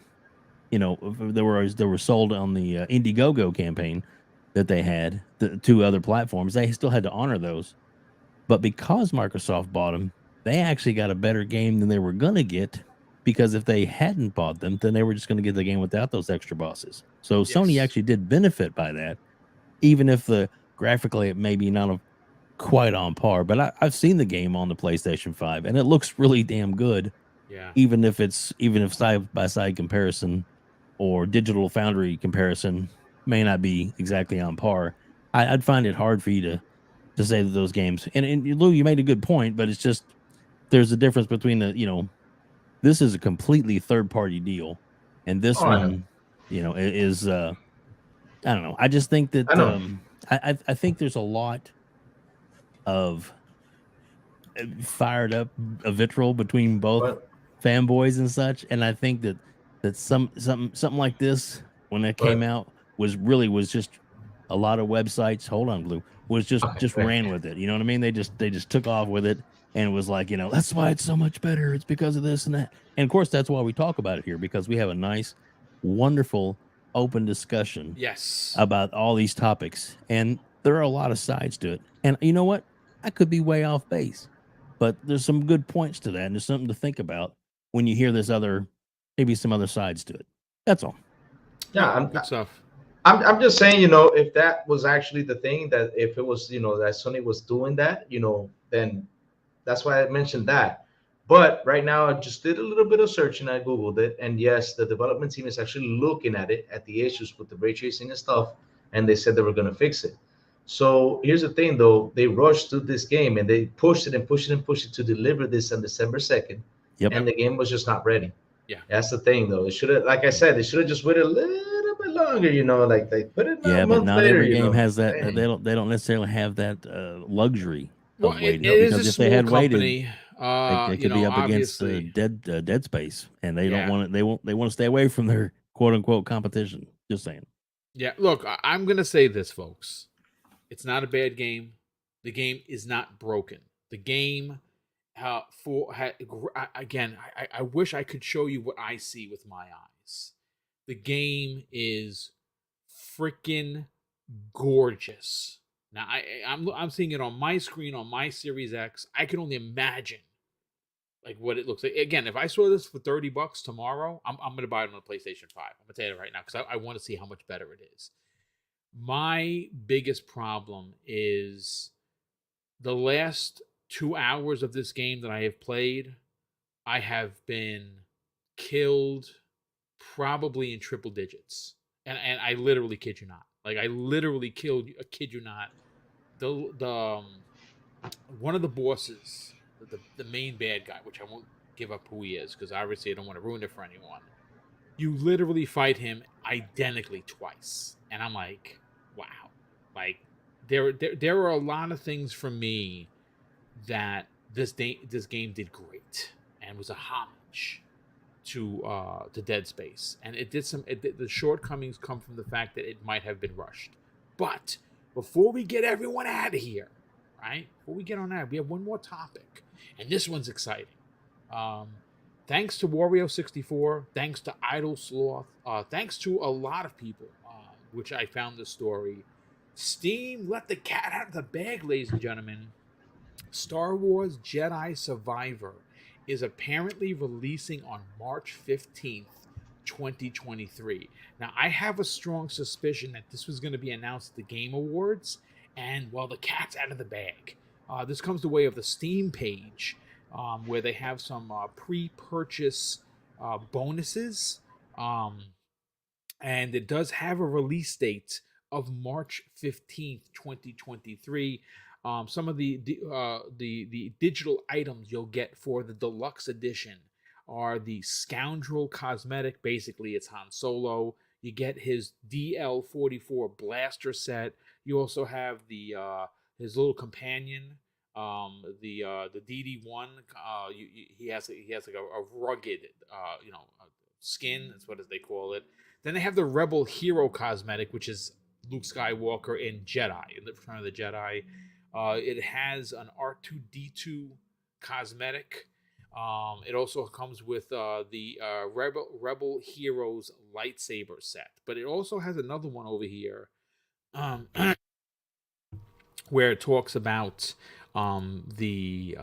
there were sold on the Indiegogo campaign that they had the two other platforms, they still had to honor those. But because Microsoft bought them, they actually got a better game than they were gonna get, because if they hadn't bought them, then they were just going to get the game without those extra bosses. So Sony actually did benefit by that, even if graphically it may be not quite on par. But I've seen the game on the PlayStation 5, and it looks really damn good. Yeah. Even if side by side comparison or Digital Foundry comparison may not be exactly on par, I'd find it hard for you to say that those games. And Lou, you made a good point, but it's just there's a difference between this is a completely third-party deal, and this one, is I don't know. I just think that I think there's a lot of fired up vitriol between both fanboys and such, and I think that something like this, when it came out, was just a lot of websites. Hold on, Blue. Was just ran with it. You know what I mean? They just took off with it. And it was like, that's why it's so much better. It's because of this and that. And of course, that's why we talk about it here, because we have a nice, wonderful, open discussion about all these topics. And there are a lot of sides to it. And you know what? I could be way off base, but there's some good points to that. And there's something to think about when you hear maybe some other sides to it. That's all. Yeah, good stuff. I'm just saying, if that was actually the thing, that if it was, that Sony was doing that, then that's why I mentioned that. But right now, I just did a little bit of searching. I Googled it. And yes, the development team is actually looking at the issues with the ray tracing and stuff. And they said they were going to fix it. So here's the thing, though. They rushed through this game, and they pushed it and pushed it and pushed it to deliver this on December 2nd. Yep. And the game was just not ready. Yeah. That's the thing, though. It should have, like I said, they should have just waited a little bit longer, like they put it a month but not later, every game has that. They don't necessarily have that luxury. Well, it is a small company. They You could know, be up against obviously, Dead Space, and they don't yeah. want it. They want to stay away from their quote unquote competition. Just saying. Yeah, look, I'm going to say this, folks. It's not a bad game. The game is not broken. The game, again, I wish I could show you what I see with my eyes. The game is freaking gorgeous. Now, I'm seeing it on my screen on my Series X. I can only imagine like what it looks like. Again, if I saw this for $30 tomorrow, I'm going to buy it on the PlayStation 5. I'm going to tell you that right now because I want to see how much better it is. My biggest problem is the last 2 hours of this game that I have played, I have been killed probably in triple digits. And I literally kid you not. Like I literally killed, kid you not, the one of the bosses, the main bad guy, which I won't give up who he is because obviously I don't want to ruin it for anyone. You literally fight him identically twice, and I'm like, wow. Like there are a lot of things for me that this game did great and was a homage to Dead Space, and it did some. The shortcomings come from the fact that it might have been rushed. But before we get everyone out of here, right? Before we get on that, we have one more topic, and this one's exciting. Thanks to Wario64, thanks to Idle Sloth, thanks to a lot of people, which I found this story. Steam let the cat out of the bag, ladies and gentlemen. Star Wars Jedi Survivor is apparently releasing on March 15th, 2023. Now, I have a strong suspicion that this was going to be announced at the Game Awards, and well, the cat's out of the bag. This comes the way of the Steam page, where they have some pre-purchase bonuses, and it does have a release date of March 15th, 2023. Some of the digital items you'll get for the deluxe edition are the Scoundrel cosmetic. Basically, it's Han Solo. You get his DL-44 blaster set. You also have the his little companion, the DD-1. He has like a rugged skin. That's what they call it. Then they have the Rebel Hero cosmetic, which is Luke Skywalker in Jedi, in the Return of the Jedi. It has an R2-D2 cosmetic. It also comes with the Rebel Heroes lightsaber set. But it also has another one over here where it talks about the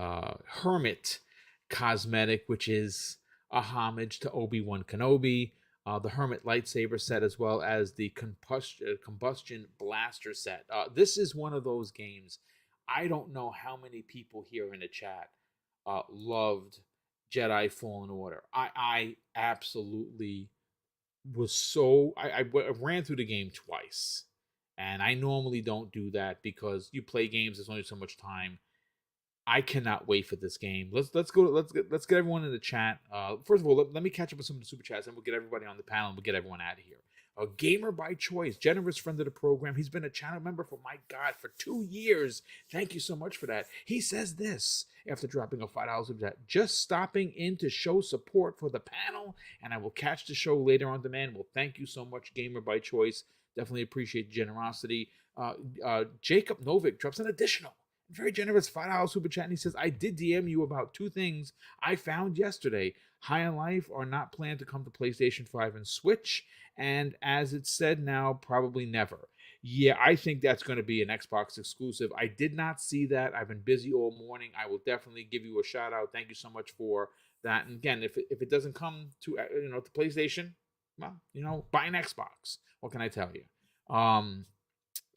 Hermit cosmetic, which is a homage to Obi-Wan Kenobi. The Hermit lightsaber set, as well as the combustion blaster set. This is one of those games. I don't know how many people here in the chat loved Jedi Fallen Order. I absolutely was so... I ran through the game twice. And I normally don't do that because you play games, there's only so much time. I cannot wait for this game. Let's get everyone in the chat. First of all, let me catch up with some of the super chats, and we'll get everybody on the panel, and we'll get everyone out of here. A gamer by choice, generous friend of the program. He's been a channel member for, my God, for 2 years. Thank you so much for that. He says this after dropping a $5 super chat: just stopping in to show support for the panel, and I will catch the show later on demand. Well, thank you so much, gamer by choice. Definitely appreciate the generosity. Jacob Novick drops an additional very generous $5 super chat, and he says, I did DM you about 2 things I found yesterday. High on Life are not planned to come to PlayStation 5 and Switch, and as it's said now, probably never. Yeah, I think that's going to be an Xbox exclusive. I did not see that. I've been busy all morning. I will definitely give you a shout out. Thank you so much for that. And again, if it doesn't come to to PlayStation, well, buy an Xbox. What can I tell you?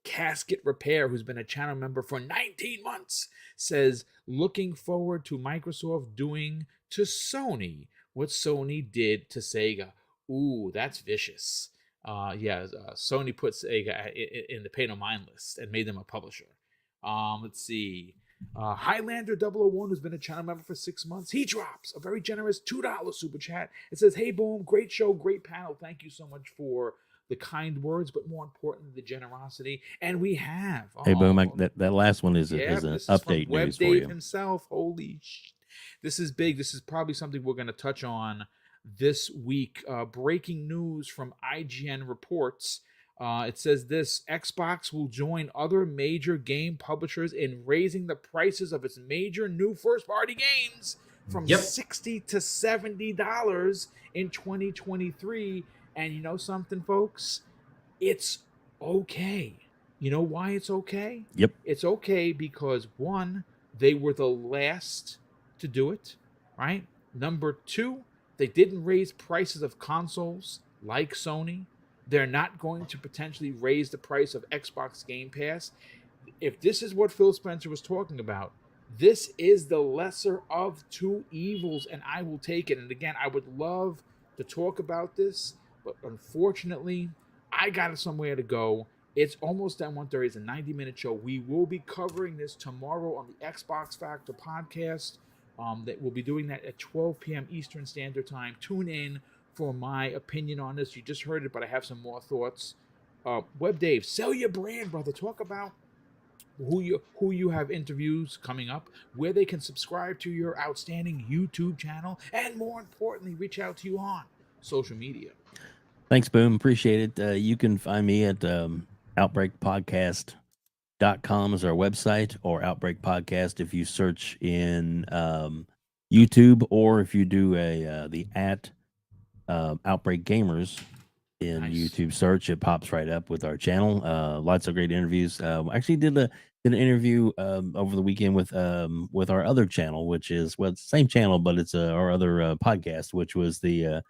Casket Repair, who's been a channel member for 19 months, says, looking forward to Microsoft doing to Sony what Sony did to Sega. Ooh, that's vicious. Sony put Sega in the pay no mind list and made them a publisher. Let's see. Highlander 001, who's been a channel member for 6 months, he drops a very generous $2 super chat. It says, hey, Boom, great show, great panel. Thank you so much for the kind words, but more importantly, the generosity. And we have... Hey, Boom, that last one is an this update from Web news Dave for you. himself. Holy This is big. This is probably something we're going to touch on this week. Breaking news from IGN reports. It says this: Xbox will join other major game publishers in raising the prices of its major new first-party games from $60 to $70 in 2023. And you know something, folks? It's okay. You know why it's okay? Yep. It's okay because, one, they were the last to do it, right? Number two, they didn't raise prices of consoles like Sony. They're not going to potentially raise the price of Xbox Game Pass. If this is what Phil Spencer was talking about, this is the lesser of two evils, and I will take it. And again, I would love to talk about this, but unfortunately, I got somewhere to go. It's almost done 1:30. It's a 90-minute show. We will be covering this tomorrow on the Xbox Factor podcast. That we'll be doing that at 12 p.m. Eastern Standard Time. Tune in for my opinion on this. You just heard it, but I have some more thoughts. Web Dave, sell your brand, brother. Talk about who you have interviews coming up, where they can subscribe to your outstanding YouTube channel, and more importantly, reach out to you on social media. Thanks, Boom. Appreciate it. You can find me at outbreakpodcast.com is our website, or Outbreak Podcast if you search in YouTube, or if you do the Outbreak Gamers in YouTube search, it pops right up with our channel. Lots of great interviews. Actually did an interview over the weekend with our other channel, which is, well, it's the same channel, but it's our other podcast, which was the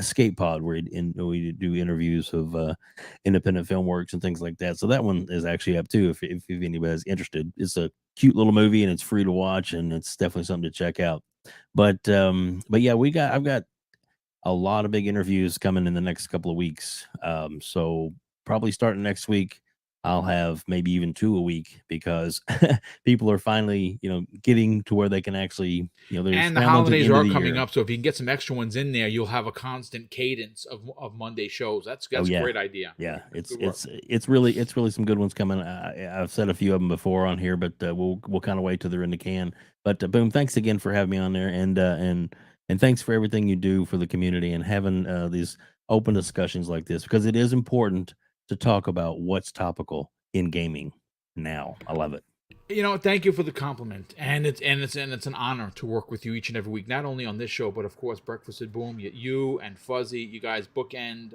Escape Pod, where we do interviews of independent film works and things like that. So that one is actually up too, if anybody's interested. It's a cute little movie and it's free to watch, and it's definitely something to check out. But yeah, I've got a lot of big interviews coming in the next couple of weeks. So probably starting next week, I'll have maybe even 2 a week, because people are finally, getting to where they can actually, and the holidays are coming up. So if you can get some extra ones in there, you'll have a constant cadence of Monday shows. That's a great idea. Yeah, it's really some good ones coming. I've said a few of them before on here, but we'll kind of wait till they're in the can. But Boom, thanks again for having me on there, and thanks for everything you do for the community and having these open discussions like this, because it is important to talk about what's topical in gaming now. I love it. Thank you for the compliment, and it's an honor to work with you each and every week, not only on this show, but of course Breakfast at Boom. You and Fuzzy, you guys bookend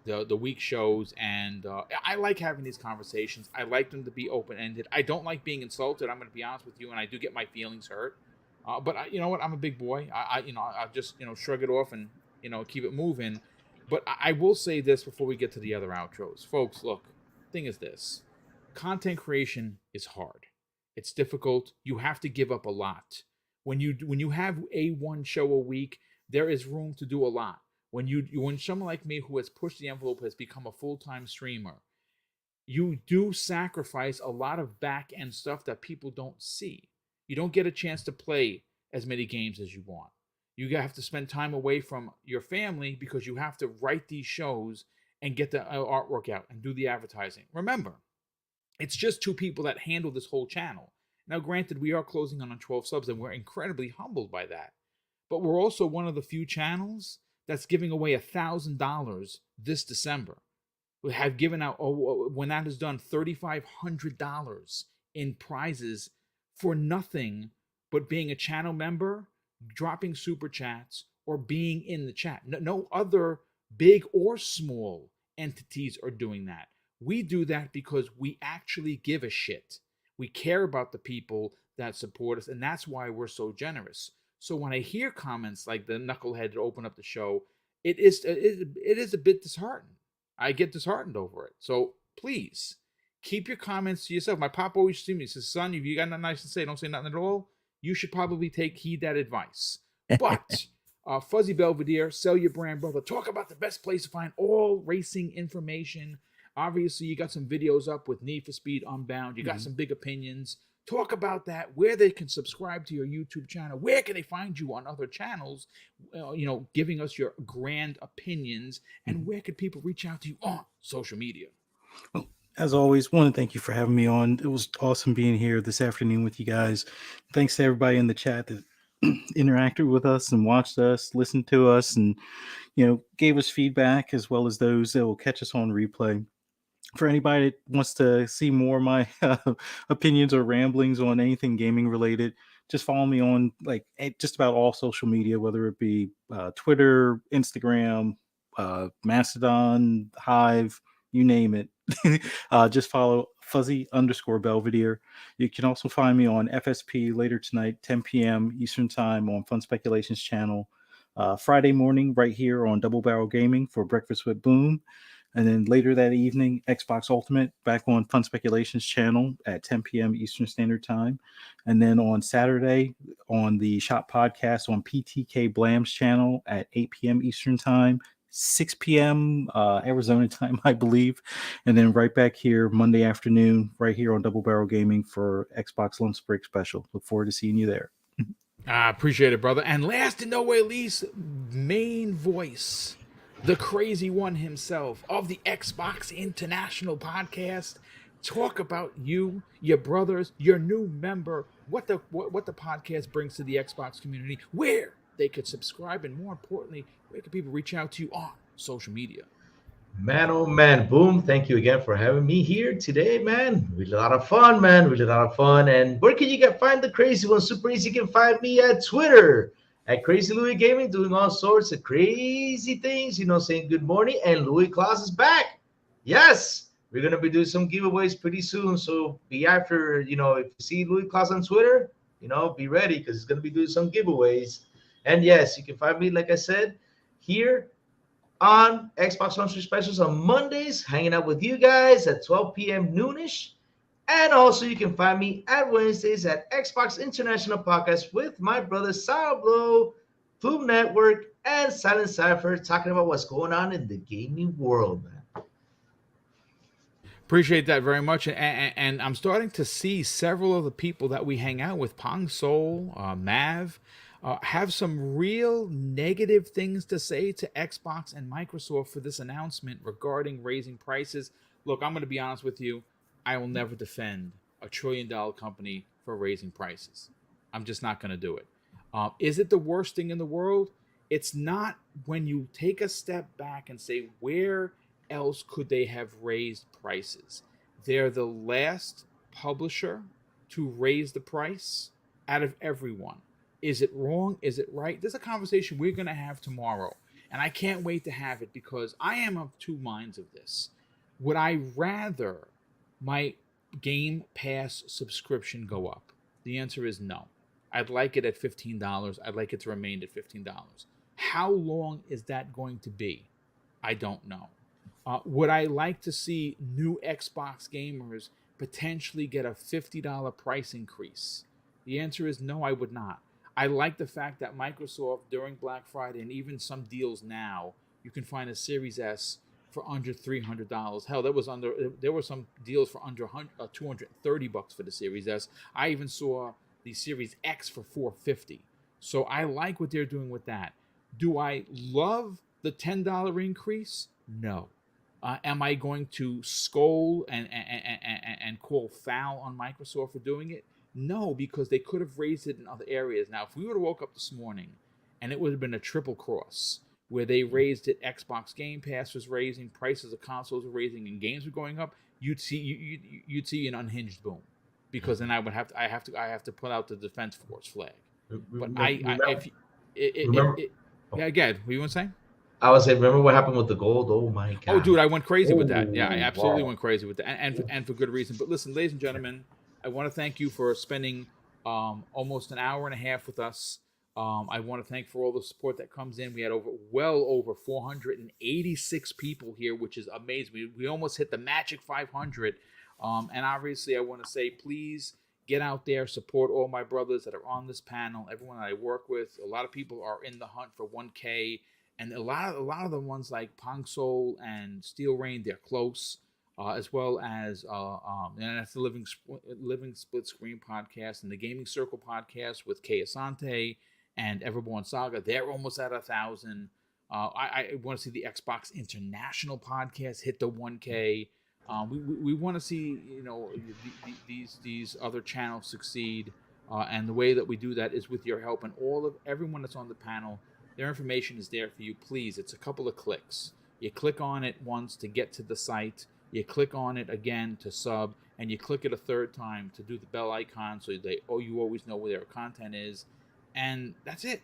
the week shows, and I like having these conversations. I like them to be open-ended. I don't like being insulted. I'm going to be honest with you, and I do get my feelings hurt. But you know what? I'm a big boy. I just shrug it off and keep it moving. But I will say this before we get to the other outros, folks. Look, thing is this: content creation is hard. It's difficult. You have to give up a lot. When you have one show a week, there is room to do a lot. When someone like me, who has pushed the envelope, has become a full-time streamer, you do sacrifice a lot of back-end stuff that people don't see. You don't get a chance to play as many games as you want. You have to spend time away from your family because you have to write these shows and get the artwork out and do the advertising. Remember, it's just 2 people that handle this whole channel. Now, granted, we are closing on 12 subs, and we're incredibly humbled by that. But we're also one of the few channels that's giving away $1,000 this December. We have given out, when that is done, $3,500 in prizes for nothing but being a channel member, dropping super chats, or being in the chat. No other big or small entities are doing that. We do that because we actually give a shit. We care about the people that support us, and that's why we're so generous. So when I hear comments like the knucklehead that open up the show, it is a bit disheartening. I get disheartened over it. So please keep your comments to yourself. My pop always sees me, says, "Son, if you got nothing nice to say, don't say nothing at all." You should probably heed that advice. But Fuzzy Belvedere, sell your brand, brother. Talk about the best place to find all racing information. Obviously, you got some videos up with Need for Speed Unbound. You got some big opinions. Talk about that, where they can subscribe to your YouTube channel. Where can they find you on other channels, giving us your grand opinions. And where can people reach out to you on social media? Well, as always, want to thank you for having me on. It was awesome being here this afternoon with you guys. Thanks to everybody in the chat that interacted with us and watched us, listened to us, and gave us feedback, as well as those that will catch us on replay. For anybody that wants to see more of my opinions or ramblings on anything gaming related, just follow me on just about all social media, whether it be Twitter, Instagram, Mastodon, Hive, you name it. Just follow Fuzzy_Belvedere. You can also find me on FSP later tonight, 10 p.m. Eastern Time on Fun Speculations channel. Friday morning, right here on Double Barrel Gaming for Breakfast with Boom. And then later that evening, Xbox Ultimate back on Fun Speculations channel at 10 p.m. Eastern Standard Time. And then on Saturday on the Shop Podcast on PTK Blam's channel at 8 p.m. Eastern Time, 6 p.m. Arizona time, I believe. And then right back here Monday afternoon, right here on Double Barrel Gaming for Xbox Lunch Break Special. Look forward to seeing you there. I appreciate it, brother. And last and no way least, main voice, the crazy one himself of the Xbox International Podcast. Talk about you, your brothers, your new member, what the podcast brings to the Xbox community, where they could subscribe, and more importantly, where can people reach out to you on social media? Man, oh man, Boom, thank you again for having me here today, man. Really a lot of fun, man. Really a lot of fun. And where can you find the crazy one? Super easy. You can find me at Twitter at Crazy Louis Gaming, doing all sorts of crazy things, saying good morning. And Louis Claus is back. Yes, we're going to be doing some giveaways pretty soon. So be after, if you see Louis Claus on Twitter, be ready because it's going to be doing some giveaways. And yes, you can find me, like I said, here on Xbox Launcher Specials on Mondays, hanging out with you guys at 12 p.m. noonish. And also you can find me at Wednesdays at Xbox International Podcast with my brother Salblo, Boom Network, and Silent Cypher, talking about what's going on in the gaming world, man. Appreciate that very much. And I'm starting to see several of the people that we hang out with, Pong Soul, Mav, have some real negative things to say to Xbox and Microsoft for this announcement regarding raising prices. Look, I'm going to be honest with you. I will never defend a $1 trillion company for raising prices. I'm just not going to do it. Is it the worst thing in the world? It's not when you take a step back and say, where else could they have raised prices? They're the last publisher to raise the price out of everyone. Is it wrong? Is it right? There's a conversation we're going to have tomorrow, and I can't wait to have it because I am of two minds of this. Would I rather my Game Pass subscription go up? The answer is no. I'd like it at $15. I'd like it to remain at $15. How long is that going to be? I don't know. Would I like to see new Xbox gamers potentially get a $50 price increase? The answer is no, I would not. I like the fact that Microsoft during Black Friday and even some deals now, you can find a Series S for under $300. Hell, there were some deals for under $230 for the Series S. I even saw the Series X for $450. So I like what they're doing with that. Do I love the $10 increase? No. Am I going to scold and call foul on Microsoft for doing it? No, because they could have raised it in other areas. Now, if we would have woke up this morning and it would have been a triple cross where they raised it, Xbox Game Pass was raising, prices of consoles were raising, and games were going up, you'd see an unhinged Boom, because then I have to put out the Defense Force flag. But yeah, again, what you want to say? I was saying, remember what happened with the gold? Oh my god! Oh, dude, I went crazy with that. Yeah, I absolutely went crazy with that, and for good reason. But listen, ladies and gentlemen, I want to thank you for spending almost an hour and a half with us. I want to thank for all the support that comes in. We had well over 486 people here, which is amazing. We almost hit the magic 500. And obviously, I want to say, please get out there, support all my brothers that are on this panel, everyone that I work with. A lot of people are in the hunt for 1K. And a lot of the ones like Pong Soul and Steel Rain, they're close, as well as and that's the Living Split Screen podcast and the Gaming Circle podcast with Kay Asante and Everborn Saga. They're almost at 1,000. I want to see the Xbox International podcast hit the 1K. We want to see these other channels succeed. And the way that we do that is with your help, and everyone that's on the panel, their information is there for you. Please, it's a couple of clicks. You click on it once to get to the site, you click on it again to sub, and you click it a third time to do the bell icon so you always know where their content is, and that's it.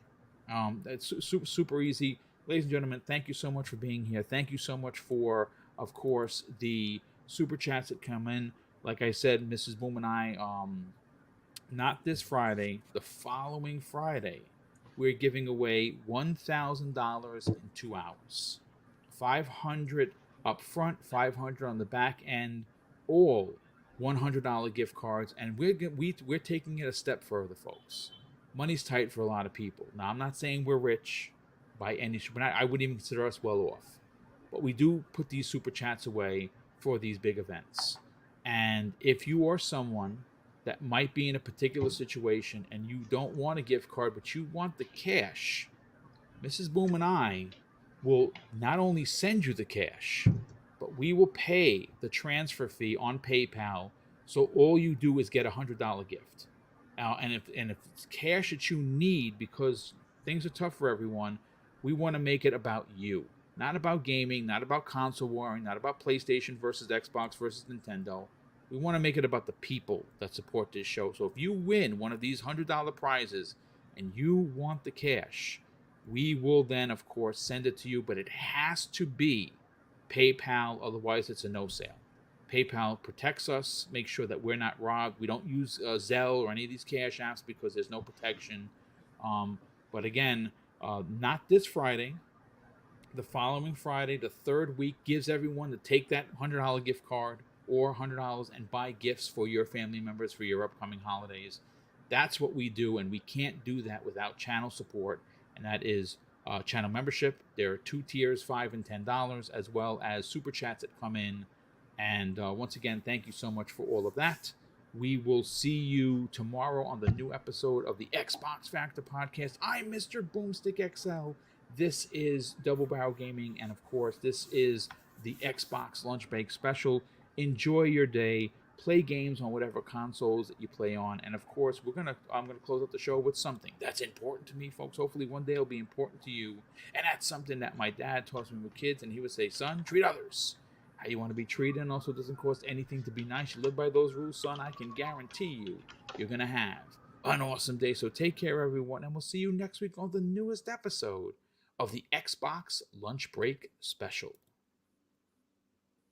That's super easy. Ladies and gentlemen, thank you so much for being here. Thank you so much for, of course, the super chats that come in. Like I said, Mrs. Boom and I, not this Friday, the following Friday, we're giving away $1,000 in 2 hours. 500 up front, 500 on the back end, all $100 gift cards, and we're taking it a step further, folks. Money's tight for a lot of people. Now, I'm not saying we're rich by any, I wouldn't even consider us well off, but we do put these super chats away for these big events. And if you are someone that might be in a particular situation and you don't want a gift card, but you want the cash, Mrs. Boom and I will not only send you the cash, but we will pay the transfer fee on PayPal. So all you do is get a $100 gift. And if it's cash that you need because things are tough for everyone, we want to make it about you. Not about gaming, not about console warring, not about PlayStation versus Xbox versus Nintendo. We want to make it about the people that support this show. So if you win one of these $100 prizes and you want the cash, we will then, of course, send it to you, but it has to be PayPal, otherwise it's a no sale. PayPal protects us, makes sure that we're not robbed. We don't use Zelle or any of these cash apps because there's no protection. But again, not this Friday. The following Friday, the third week, gives everyone to take that $100 gift card or $100 and buy gifts for your family members for your upcoming holidays. That's what we do, and we can't do that without channel support, and that is channel membership. There are 2 tiers, $5 and $10, as well as super chats that come in. And once again, thank you so much for all of that. We will see you tomorrow on the new episode of the Xbox Factor podcast. I'm Mr. BoomStick XL. This is Double Barrel Gaming, and of course, this is the Xbox Lunch Break Special. Enjoy your day. Play games on whatever consoles that you play on, and of course, I'm gonna close up the show with something that's important to me, folks. Hopefully, one day it'll be important to you, and that's something that my dad taught me with kids, and he would say, "Son, treat others how you want to be treated, and also doesn't cost anything to be nice. You live by those rules, son. I can guarantee you're gonna have an awesome day. So take care, everyone, and we'll see you next week on the newest episode of the Xbox Lunch Break Special."